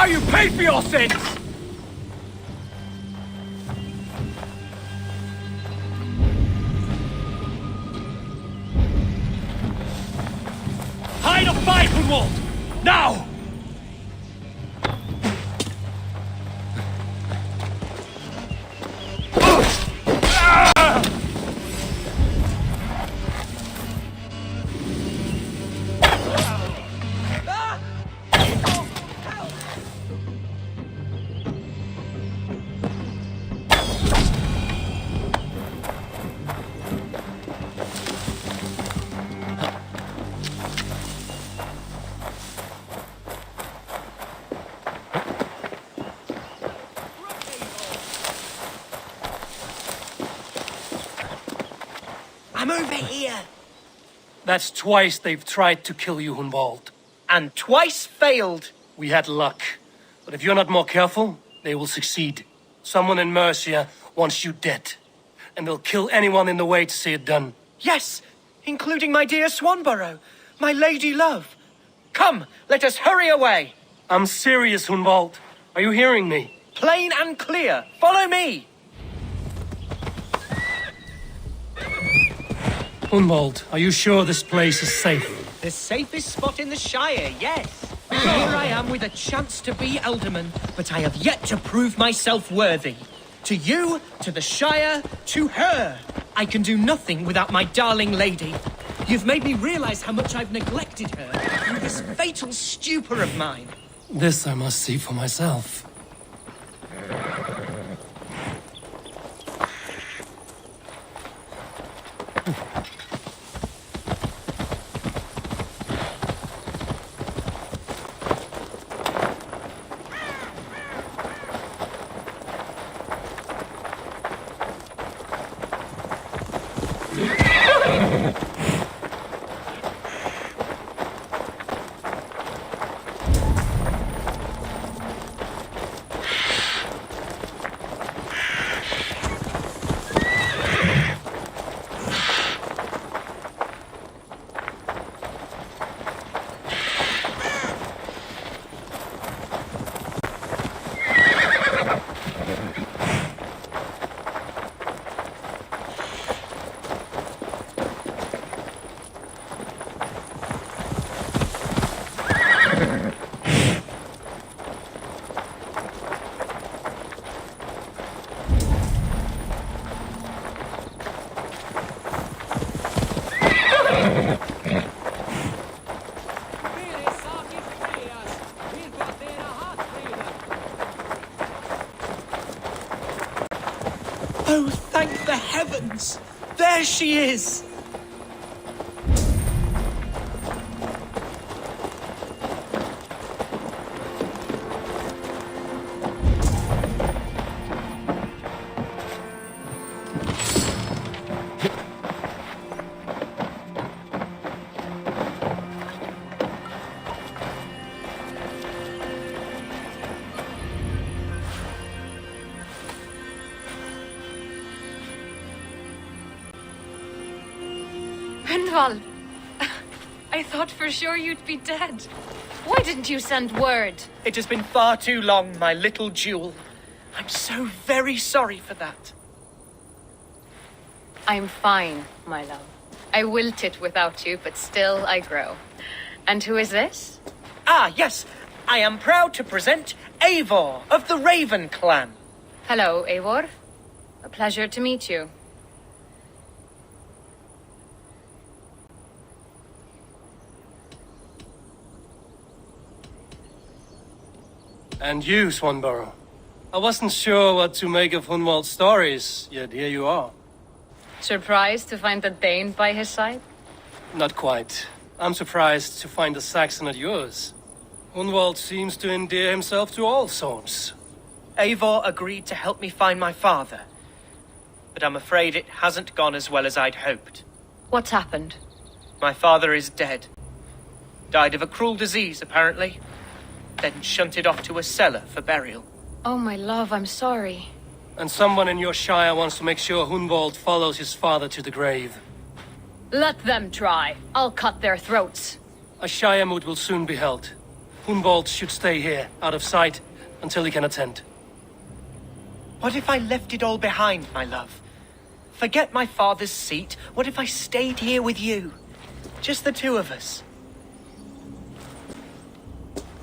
Now you pay for your sins! Hide or fight, Hunwald! Now! I'm over here. That's twice they've tried to kill you, Hunwald. And twice failed. We had luck. But if you're not more careful, they will succeed. Someone in Mercia wants you dead. And they'll kill anyone in the way to see it done. Yes, including my dear Swanborough, my lady love. Come, let us hurry away. I'm serious, Hunwald. Are you hearing me? Plain and clear. Follow me. Hunwald, are you sure this place is safe? The safest spot in the Shire, yes. Here I am with a chance to be Alderman, but I have yet to prove myself worthy. To you, to the Shire, to her. I can do nothing without my darling lady. You've made me realize how much I've neglected her through this fatal stupor of mine. This I must see for myself. Oh, thank the heavens! There she is! Hunwald, I thought for sure you'd be dead. Why didn't you send word? It has been far too long, my little jewel. I'm so very sorry for that. I'm fine, my love. I wilted without you, but still I grow. And who is this? Ah, yes. I am proud to present Eivor of the Raven clan. Hello, Eivor. A pleasure to meet you. And you, Swanborough. I wasn't sure what to make of Hunwald's stories, yet here you are. Surprised to find a Dane by his side? Not quite. I'm surprised to find a Saxon at yours. Hunwald seems to endear himself to all sorts. Eivor agreed to help me find my father. But I'm afraid it hasn't gone as well as I'd hoped. What's happened? My father is dead. Died of a cruel disease, apparently. Then shunted off to a cellar for burial. Oh, my love, I'm sorry. And someone in your shire wants to make sure Hunwald follows his father to the grave. Let them try. I'll cut their throats. A shire moot will soon be held. Hunwald should stay here, out of sight, until he can attend. What if I left it all behind, my love? Forget my father's seat. What if I stayed here with you? Just the two of us.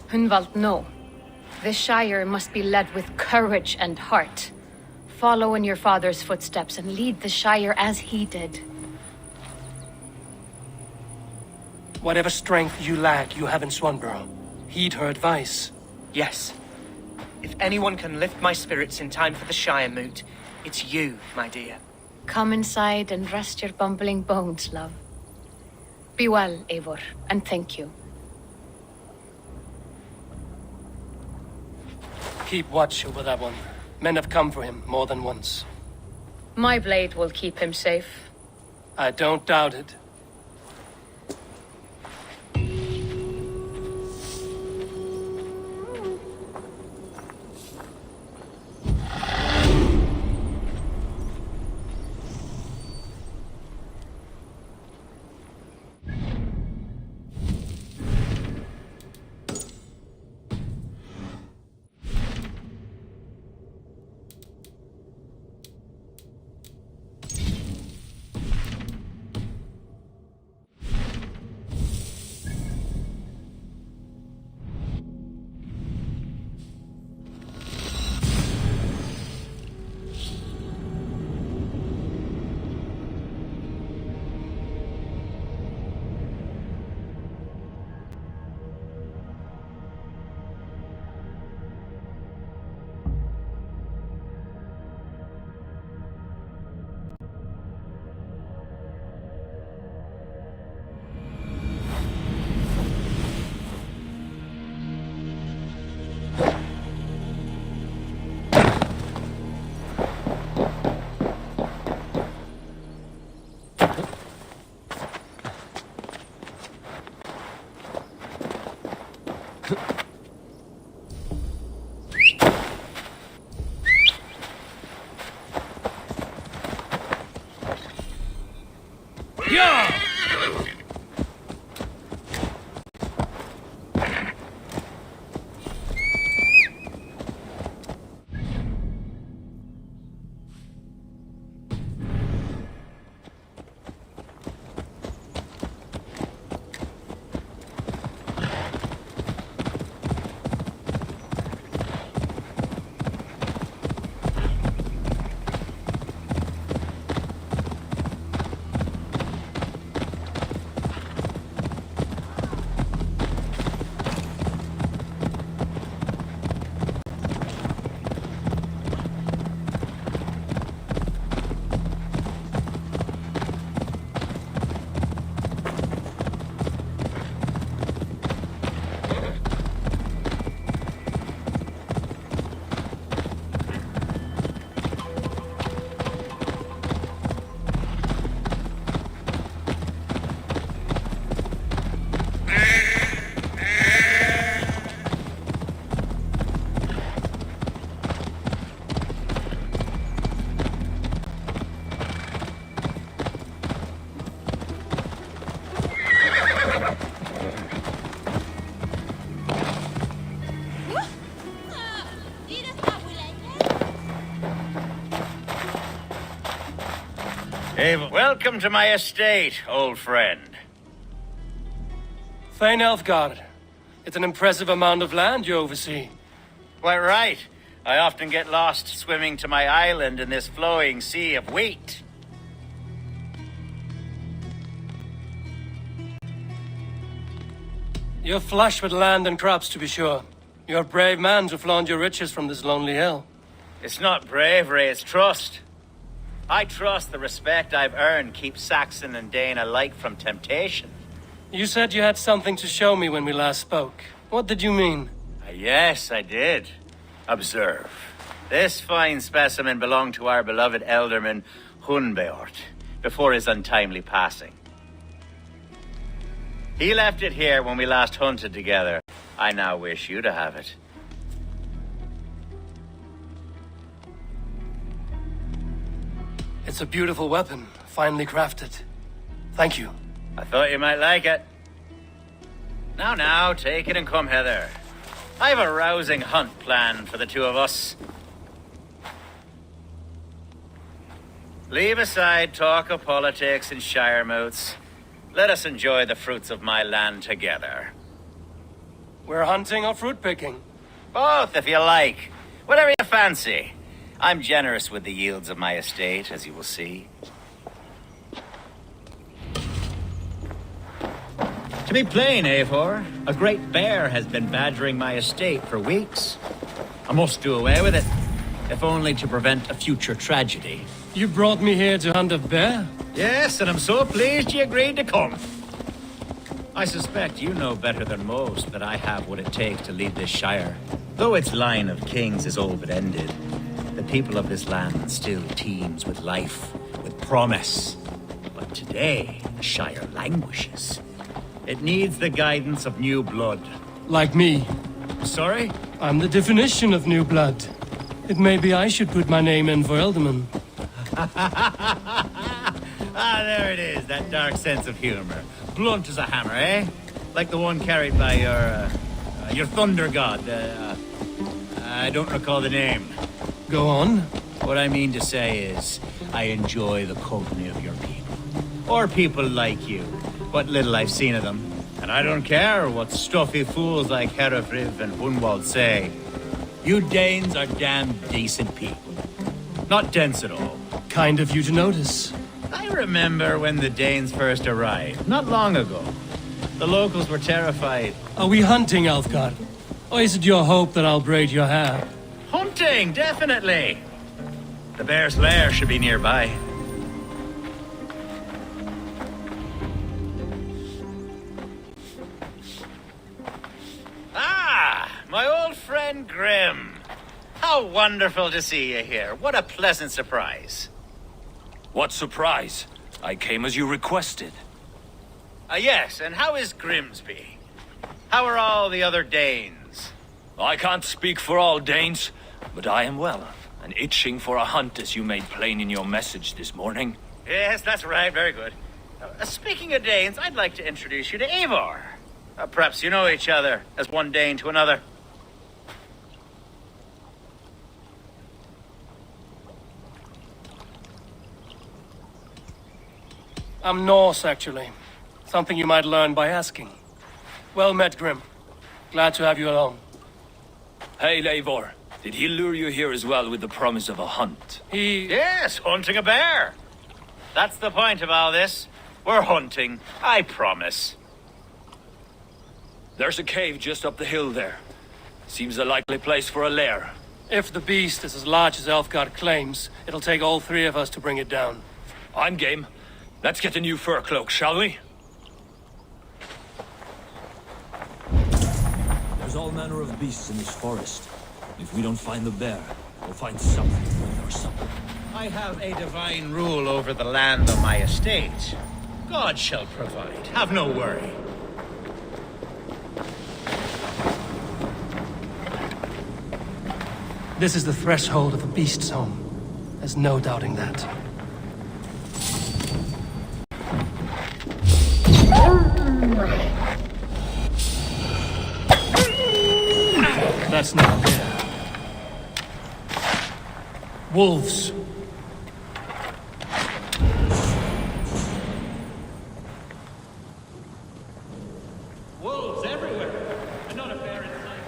Hunwald, no. The Shire must be led with courage and heart. Follow in your father's footsteps and lead the Shire as he did. Whatever strength you lack, you have in Swanborough. Heed her advice. Yes. If anyone can lift my spirits in time for the Shire moot, it's you, my dear. Come inside and rest your bumbling bones, love. Be well, Eivor, and thank you. Keep watch over that one. Men have come for him more than once. My blade will keep him safe. I don't doubt it. Welcome to my estate, old friend. Thane Elfgard. It's an impressive amount of land you oversee. Quite right. I often get lost swimming to my island in this flowing sea of wheat. You're flush with land and crops, to be sure. You're a brave man to flaunt your riches from this lonely hill. It's not bravery, it's trust. I trust the respect I've earned keeps Saxon and Dane alike from temptation. You said you had something to show me when we last spoke. What did you mean? Yes, I did. Observe. This fine specimen belonged to our beloved elderman, Hunbeort, before his untimely passing. He left it here when we last hunted together. I now wish you to have it. It's a beautiful weapon, finely crafted. Thank you. I thought you might like it. Now, take it and come hither. I've a rousing hunt planned for the two of us. Leave aside talk of politics and shire moots. Let us enjoy the fruits of my land together. We're hunting or fruit picking? Both, if you like. Whatever you fancy. I'm generous with the yields of my estate, as you will see. To be plain, Eivor, a great bear has been badgering my estate for weeks. I must do away with it, if only to prevent a future tragedy. You brought me here to hunt a bear? Yes, and I'm so pleased you agreed to come. I suspect you know better than most that I have what it takes to lead this shire. Though its line of kings is all but ended, the people of this land still teems with life, with promise. But today, the shire languishes. It needs the guidance of new blood. Like me. Sorry? I'm the definition of new blood. It may be I should put my name in for Elderman. There it is, that dark sense of humor. Blunt as a hammer, eh? Like the one carried by your thunder god. I don't recall the name. Go on. What I mean to say is, I enjoy the company of your people. Or people like you. What little I've seen of them. And I don't care what stuffy fools like Herefriv and Hunwald say. You Danes are damn decent people. Not dense at all. Kind of you to notice. I remember when the Danes first arrived, not long ago. The locals were terrified. Are we hunting, Alfgar? Or is it your hope that I'll braid your hair? Hunting, definitely! The bear's lair should be nearby. My old friend Grim. How wonderful to see you here. What a pleasant surprise. What surprise? I came as you requested. Yes, and how is Grimsby? How are all the other Danes? I can't speak for all Danes, but I am well, and itching for a hunt as you made plain in your message this morning. Yes, that's right. Very good. Speaking of Danes, I'd like to introduce you to Eivor. Perhaps you know each other as one Dane to another. I'm Norse, actually. Something you might learn by asking. Well met, Grim. Glad to have you along. Hey, Eivor. Did he lure you here as well with the promise of a hunt? Yes, hunting a bear. That's the point of all this. We're hunting, I promise. There's a cave just up the hill there. Seems a likely place for a lair. If the beast is as large as Elfgard claims, it'll take all three of us to bring it down. I'm game. Let's get a new fur cloak, shall we? There's all manner of beasts in this forest. If we don't find the bear, we'll find something with our supper. I have a divine rule over the land on my estate. God shall provide. Have no worry. This is the threshold of the beast's home. There's no doubting that. That's not fair. Wolves. Wolves everywhere. And not a bear in sight.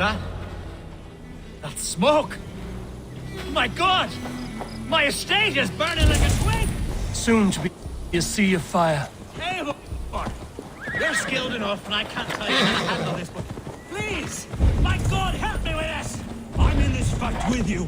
that? That smoke! My God! My estate is burning like a twig! Soon to be a sea of fire. Eivor! You're skilled enough, and I can't tell you how to handle this, but please! My God, help me with this! I'm in this fight with you.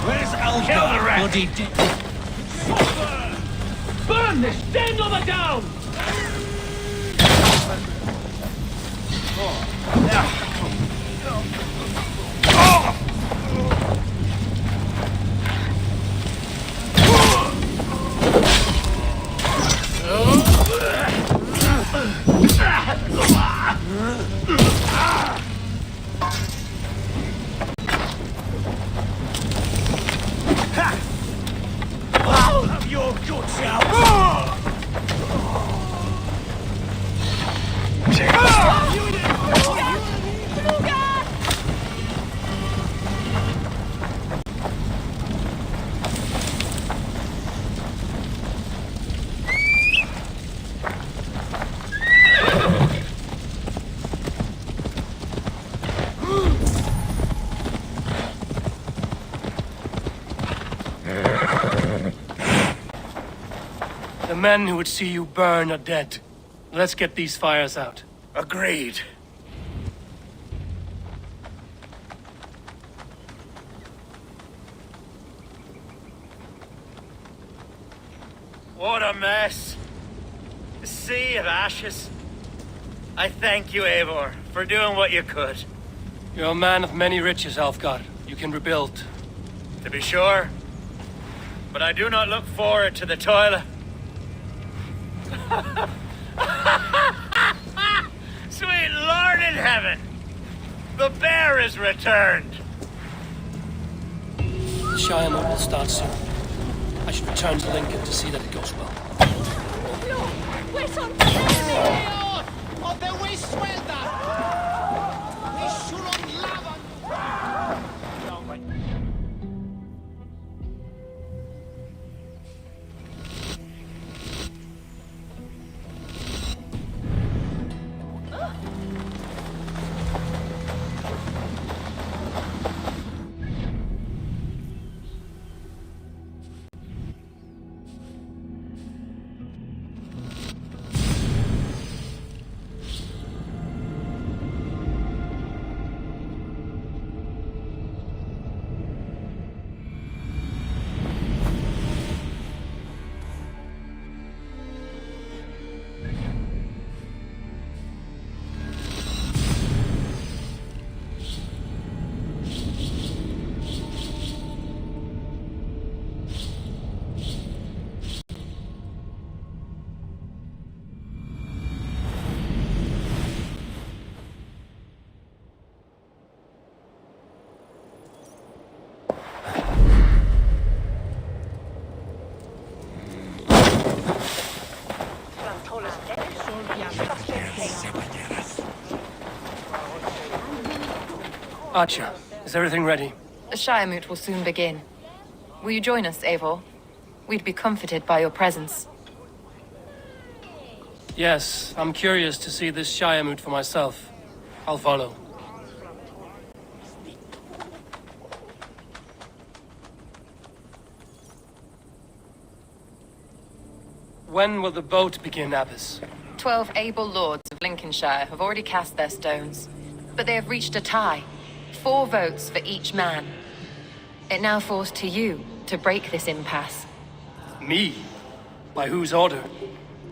Where's Algar? Bloody Burn this damn number down! I'll have your guts out! The men who would see you burn are dead. Let's get these fires out. Agreed. What a mess. A sea of ashes. I thank you, Eivor, for doing what you could. You're a man of many riches, Alfgar. You can rebuild. To be sure. But I do not look forward to the toil. Sweet Lord in heaven! The bear is returned! The Shire Moon will start soon. I should return to Lincoln to see that it goes well. Archer, is everything ready? The Shire Moot will soon begin. Will you join us, Eivor? We'd be comforted by your presence. Yes, I'm curious to see this Shire Moot for myself. I'll follow. When will the boat begin, Abbess? 12 able lords of Lincolnshire have already cast their stones, but they have reached a tie. 4 votes for each man. It now falls to you to break this impasse. Me? By whose order?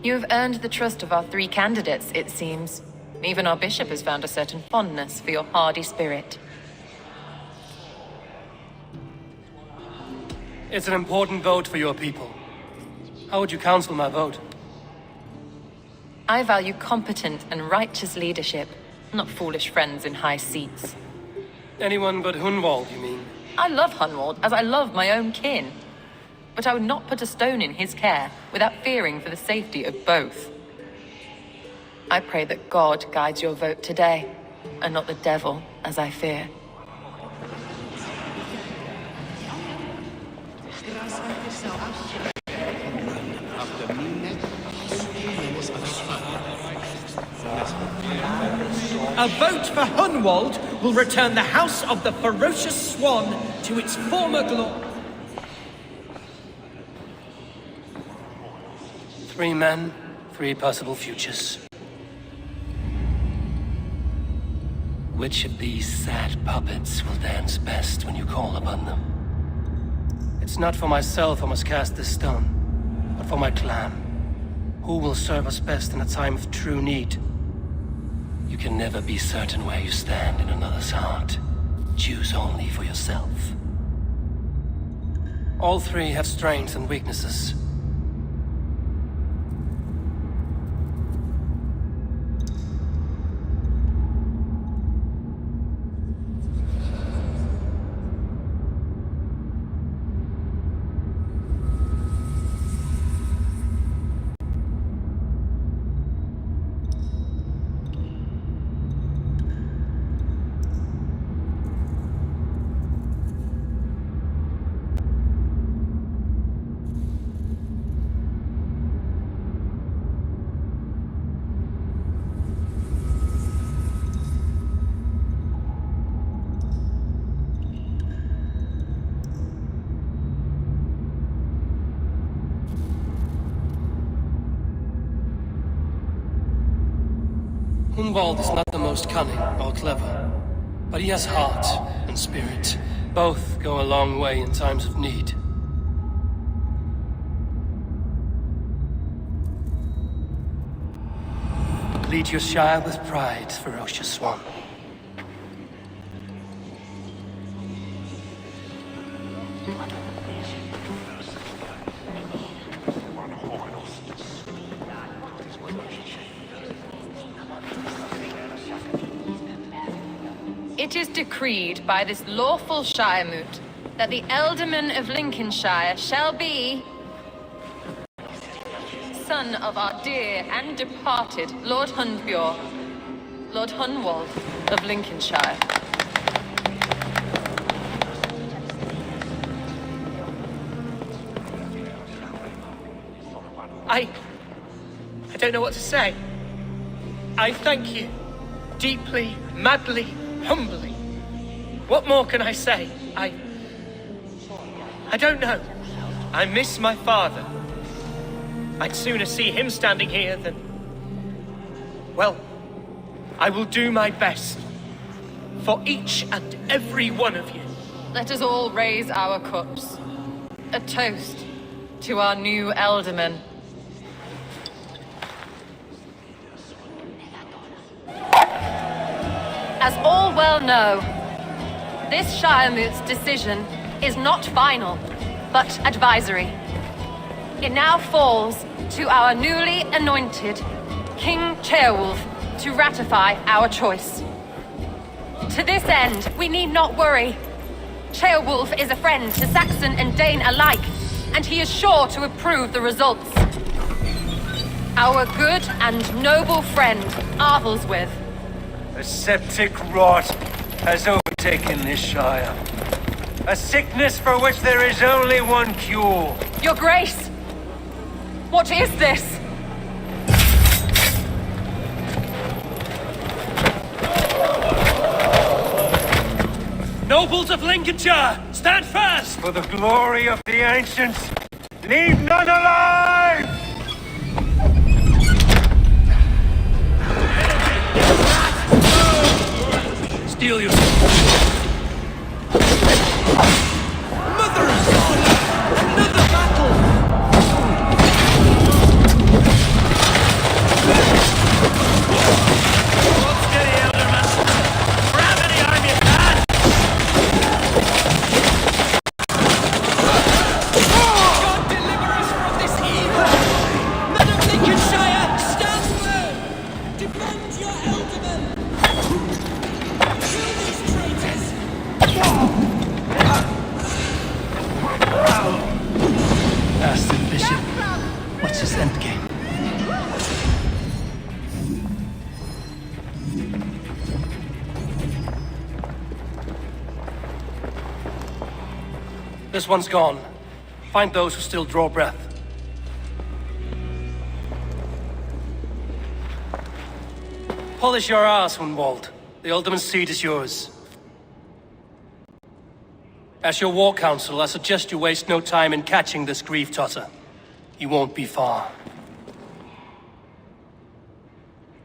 You have earned the trust of our 3 candidates, it seems. Even our bishop has found a certain fondness for your hardy spirit. It's an important vote for your people. How would you counsel my vote? I value competent and righteous leadership, not foolish friends in high seats. Anyone but Hunwald, you mean? I love Hunwald as I love my own kin. But I would not put a stone in his care without fearing for the safety of both. I pray that God guides your vote today, and not the devil, as I fear. A vote for Hunwald will return the House of the Ferocious Swan to its former glory. 3 men, 3 possible futures. Which of these sad puppets will dance best when you call upon them? It's not for myself I must cast this stone, but for my clan. Who will serve us best in a time of true need? You can never be certain where you stand in another's heart. Choose only for yourself. All 3 have strengths and weaknesses. Hunwald is not the most cunning or clever, but he has heart and spirit. Both go a long way in times of need. Lead your Shire with pride, ferocious Swan. It is decreed by this lawful Shiremoot that the Ealdorman of Lincolnshire shall be son of our dear and departed Lord Hundbjorn, Lord Hunwald of Lincolnshire. I don't know what to say. I thank you. Deeply, madly, humbly. What more can I say? I don't know. I miss my father. I'd sooner see him standing here than... Well, I will do my best. For each and every one of you. Let us all raise our cups. A toast to our new Ealdorman. As all well know, this Shiremoot's decision is not final, but advisory. It now falls to our newly anointed King Ceolwulf to ratify our choice. To this end, we need not worry. Ceolwulf is a friend to Saxon and Dane alike, and he is sure to approve the results. Our good and noble friend, Arthelswith. A septic rot has overtaken this shire. A sickness for which there is only one cure. Your Grace! What is this? Nobles of Lincolnshire, stand fast! For the glory of the ancients, leave none alive! Steel your... Mother of God! Another battle! Hold steady, Ealdorman. Grab any arm you can! God deliver us from this evil! Men of Lincolnshire, stand firm! Defend your Ealdorman! Kill these traitors! This one's gone. Find those who still draw breath. Polish your ass, Hunwald. The Alderman's seat is yours. As your war council, I suggest you waste no time in catching this grief-tosser. He won't be far.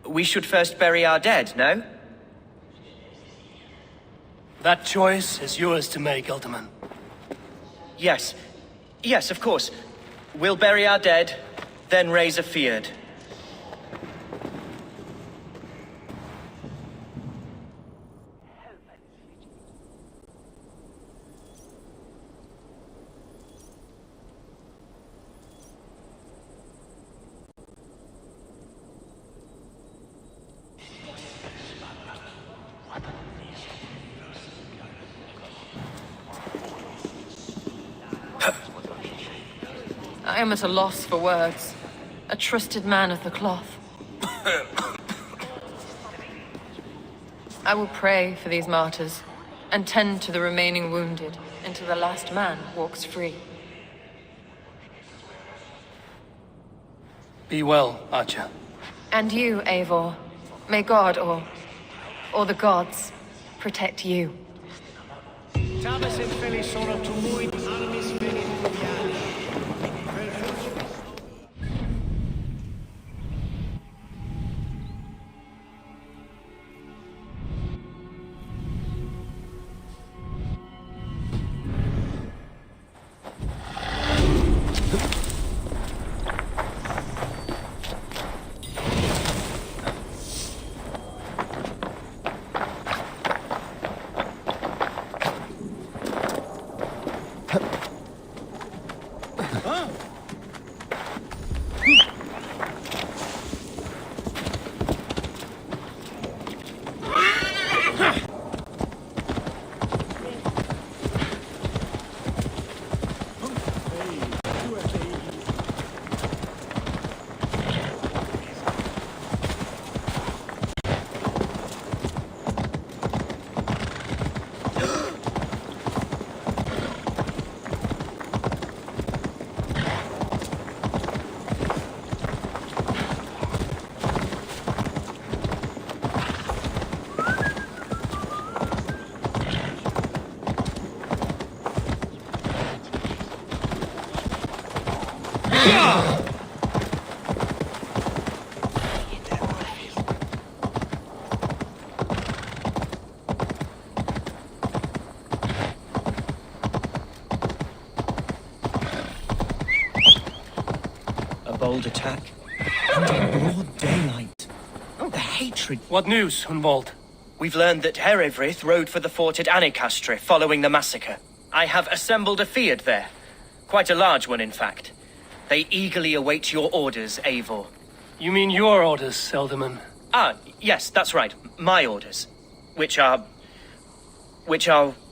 We should first bury our dead, no? That choice is yours to make, Alderman. Yes. Yes, of course. We'll bury our dead, then raise a feard. I am at a loss for words. A trusted man of the cloth. I will pray for these martyrs and tend to the remaining wounded until the last man walks free. Be well, Archer. And you, Eivor. May God or the gods protect you. Bold attack. And in broad daylight. Oh, the hatred. What news, Hunwald? We've learned that Herefrith rode for the fort at Annikastre following the massacre. I have assembled a feard there. Quite a large one, in fact. They eagerly await your orders, Eivor. You mean your orders, Elderman? Ah, yes, that's right. My orders. Which are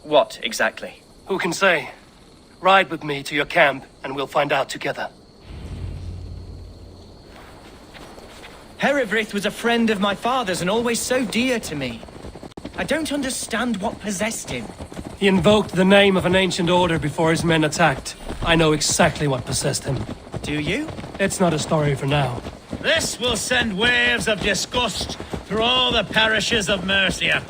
what, exactly? Who can say? Ride with me to your camp, and we'll find out together. Herefrith was a friend of my father's and always so dear to me. I don't understand what possessed him. He invoked the name of an ancient order before his men attacked. I know exactly what possessed him. Do you? It's not a story for now. This will send waves of disgust through all the parishes of Mercia.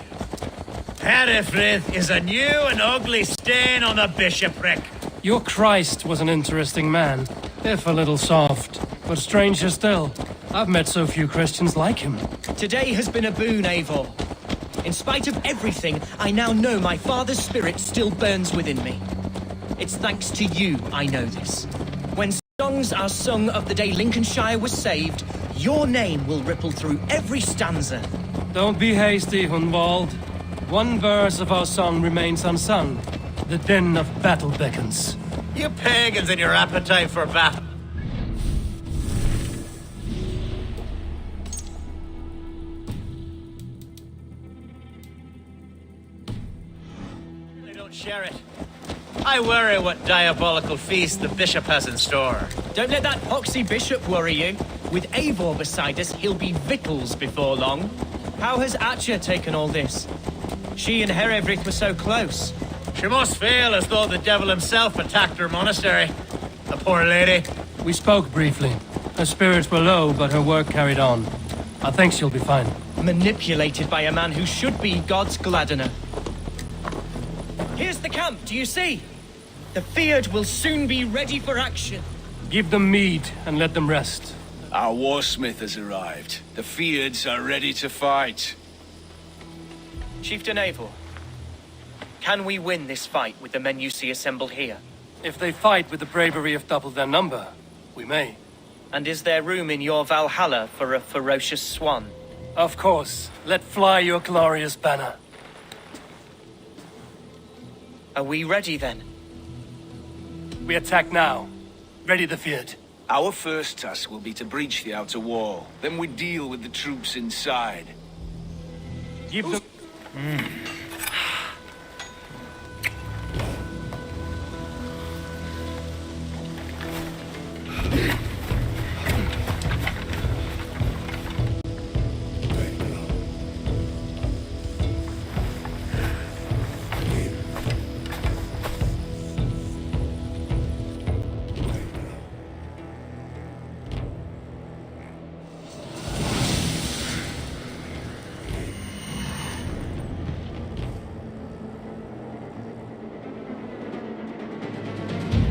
Herefrith is a new and ugly stain on the bishopric. Your Christ was an interesting man, if a little soft. But stranger still, I've met so few Christians like him. Today has been a boon, Eivor. In spite of everything, I now know my father's spirit still burns within me. It's thanks to you I know this. When songs are sung of the day Lincolnshire was saved, your name will ripple through every stanza. Don't be hasty, Hunwald. One verse of our song remains unsung. The din of battle beckons. You pagans and your appetite for battle. Share it. I worry what diabolical feast the bishop has in store. Don't let that poxy bishop worry you. With Eivor beside us, he'll be victuals before long. How has Atcha taken all this? She and Herefrith were so close. She must feel as though the devil himself attacked her monastery. The poor lady. We spoke briefly. Her spirits were low, but her work carried on. I think she'll be fine. Manipulated by a man who should be God's gladdener. Here's the camp, do you see? The Fyrd will soon be ready for action. Give them mead and let them rest. Our warsmith has arrived. The Fyrds are ready to fight. Chieftain Abel, can we win this fight with the men you see assembled here? If they fight with the bravery of double their number, we may. And is there room in your Valhalla for a ferocious swan? Of course. Let fly your glorious banner. Are we ready then? We attack now. Ready the Fyrd. Our first task will be to breach the outer wall. Then we deal with the troops inside. Give them...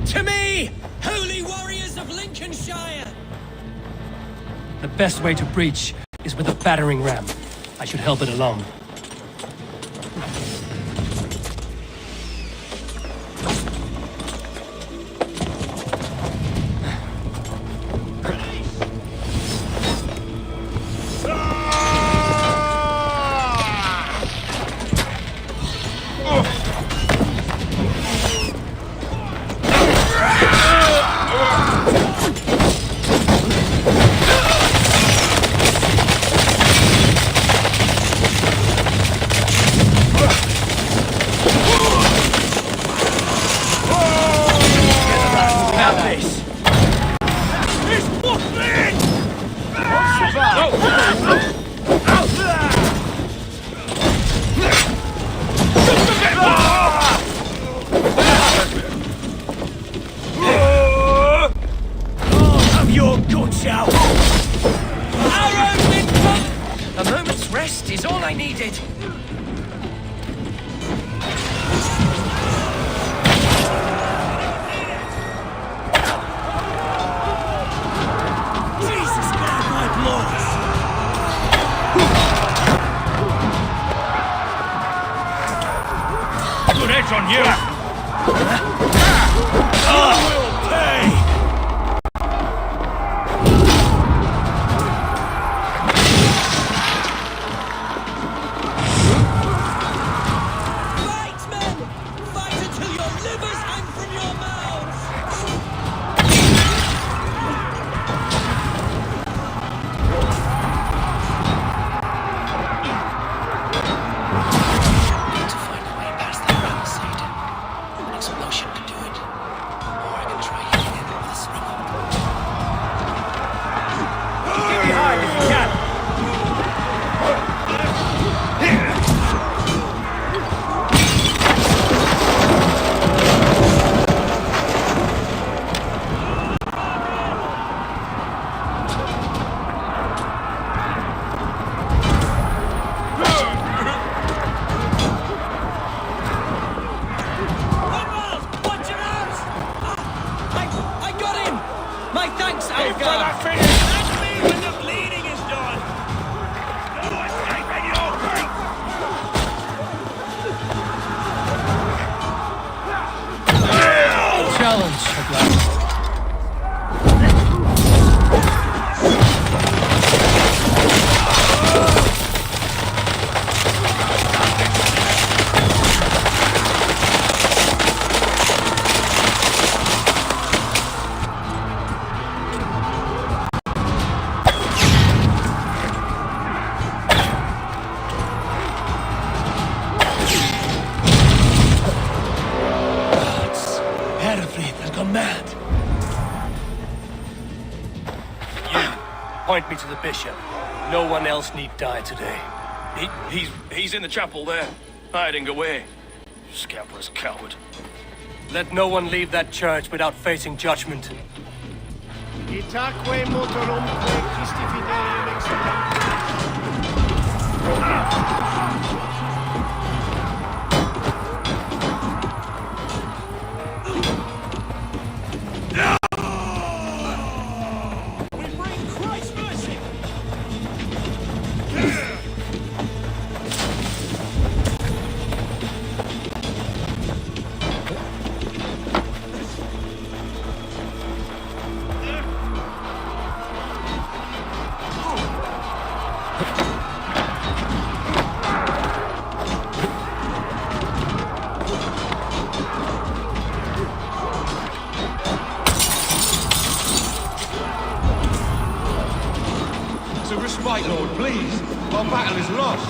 To me, holy warriors of Lincolnshire! The best way to breach is with a battering ram. I should help it along. A moment's rest is all I needed. Jesus, God, my blows! Good edge on you! Will pay! Point me to the bishop. No one else need die today. He's in the chapel there, hiding away. Scabrous coward. Let no one leave that church without facing judgment. Itaque motorumque Christi fidelium To respite, Lord, please. Our battle is lost.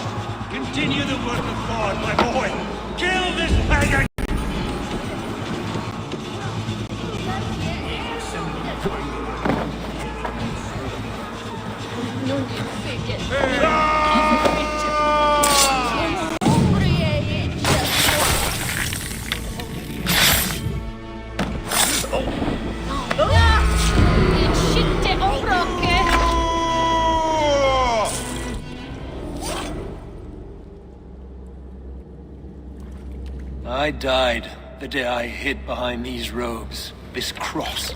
Continue the work of God, my boy. Kill this pagan! I died the day I hid behind these robes, this cross.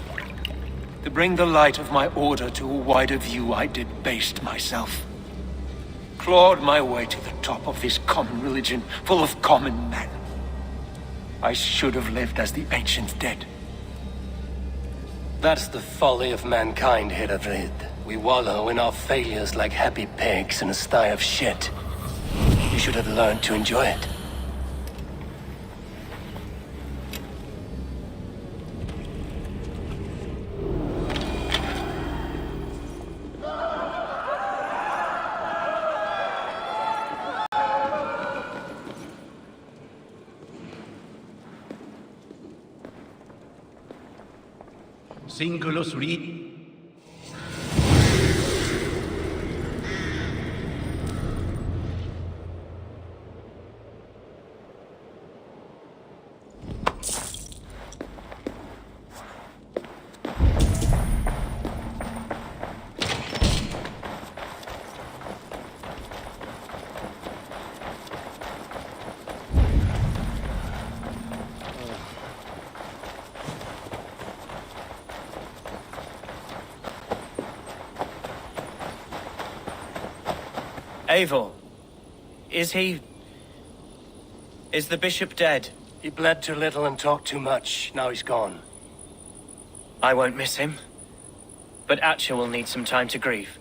To bring the light of my order to a wider view, I debased myself. Clawed my way to the top of this common religion, full of common men. I should have lived as the ancient dead. That's the folly of mankind, Herodred. We wallow in our failures like happy pigs in a sty of shit. You should have learned to enjoy it. Singulus read. Eivor, is the bishop dead? He bled too little and talked too much. Now he's gone. I won't miss him. But Atcha will need some time to grieve.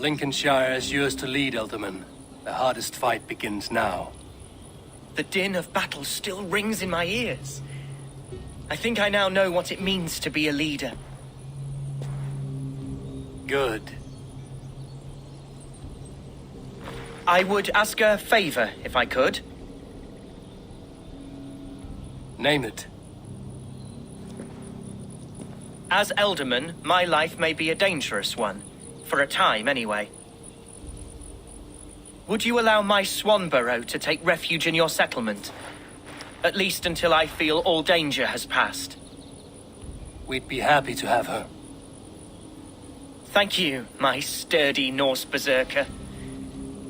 Lincolnshire is yours to lead, Elderman. The hardest fight begins now. The din of battle still rings in my ears. I think I now know what it means to be a leader. Good. I would ask a favor, if I could. Name it. As Elderman, my life may be a dangerous one. For a time, anyway. Would you allow my Swanborough to take refuge in your settlement? At least until I feel all danger has passed. We'd be happy to have her. Thank you, my sturdy Norse berserker.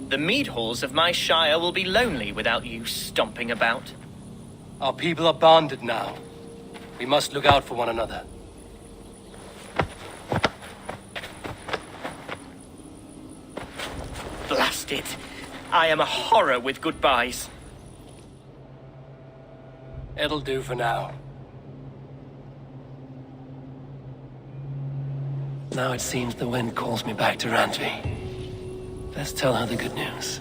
The mead halls of my shire will be lonely without you stomping about. Our people are bonded now. We must look out for one another. Blast it. I am a horror with goodbyes. It'll do for now. Now it seems the wind calls me back to Randvi. Let's tell her the good news.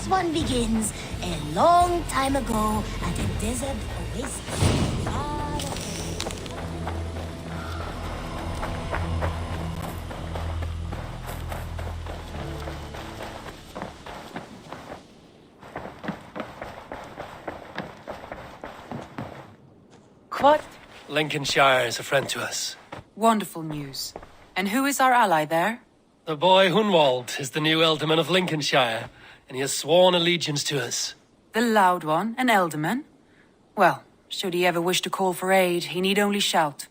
this one begins a long time ago at a desert oasis. Far away. What? Lincolnshire is a friend to us. Wonderful news. And who is our ally there? The boy Hunwald is the new Ealdorman of Lincolnshire, and he has sworn allegiance to us. The loud one, an Ealdorman? Well, should he ever wish to call for aid, he need only shout.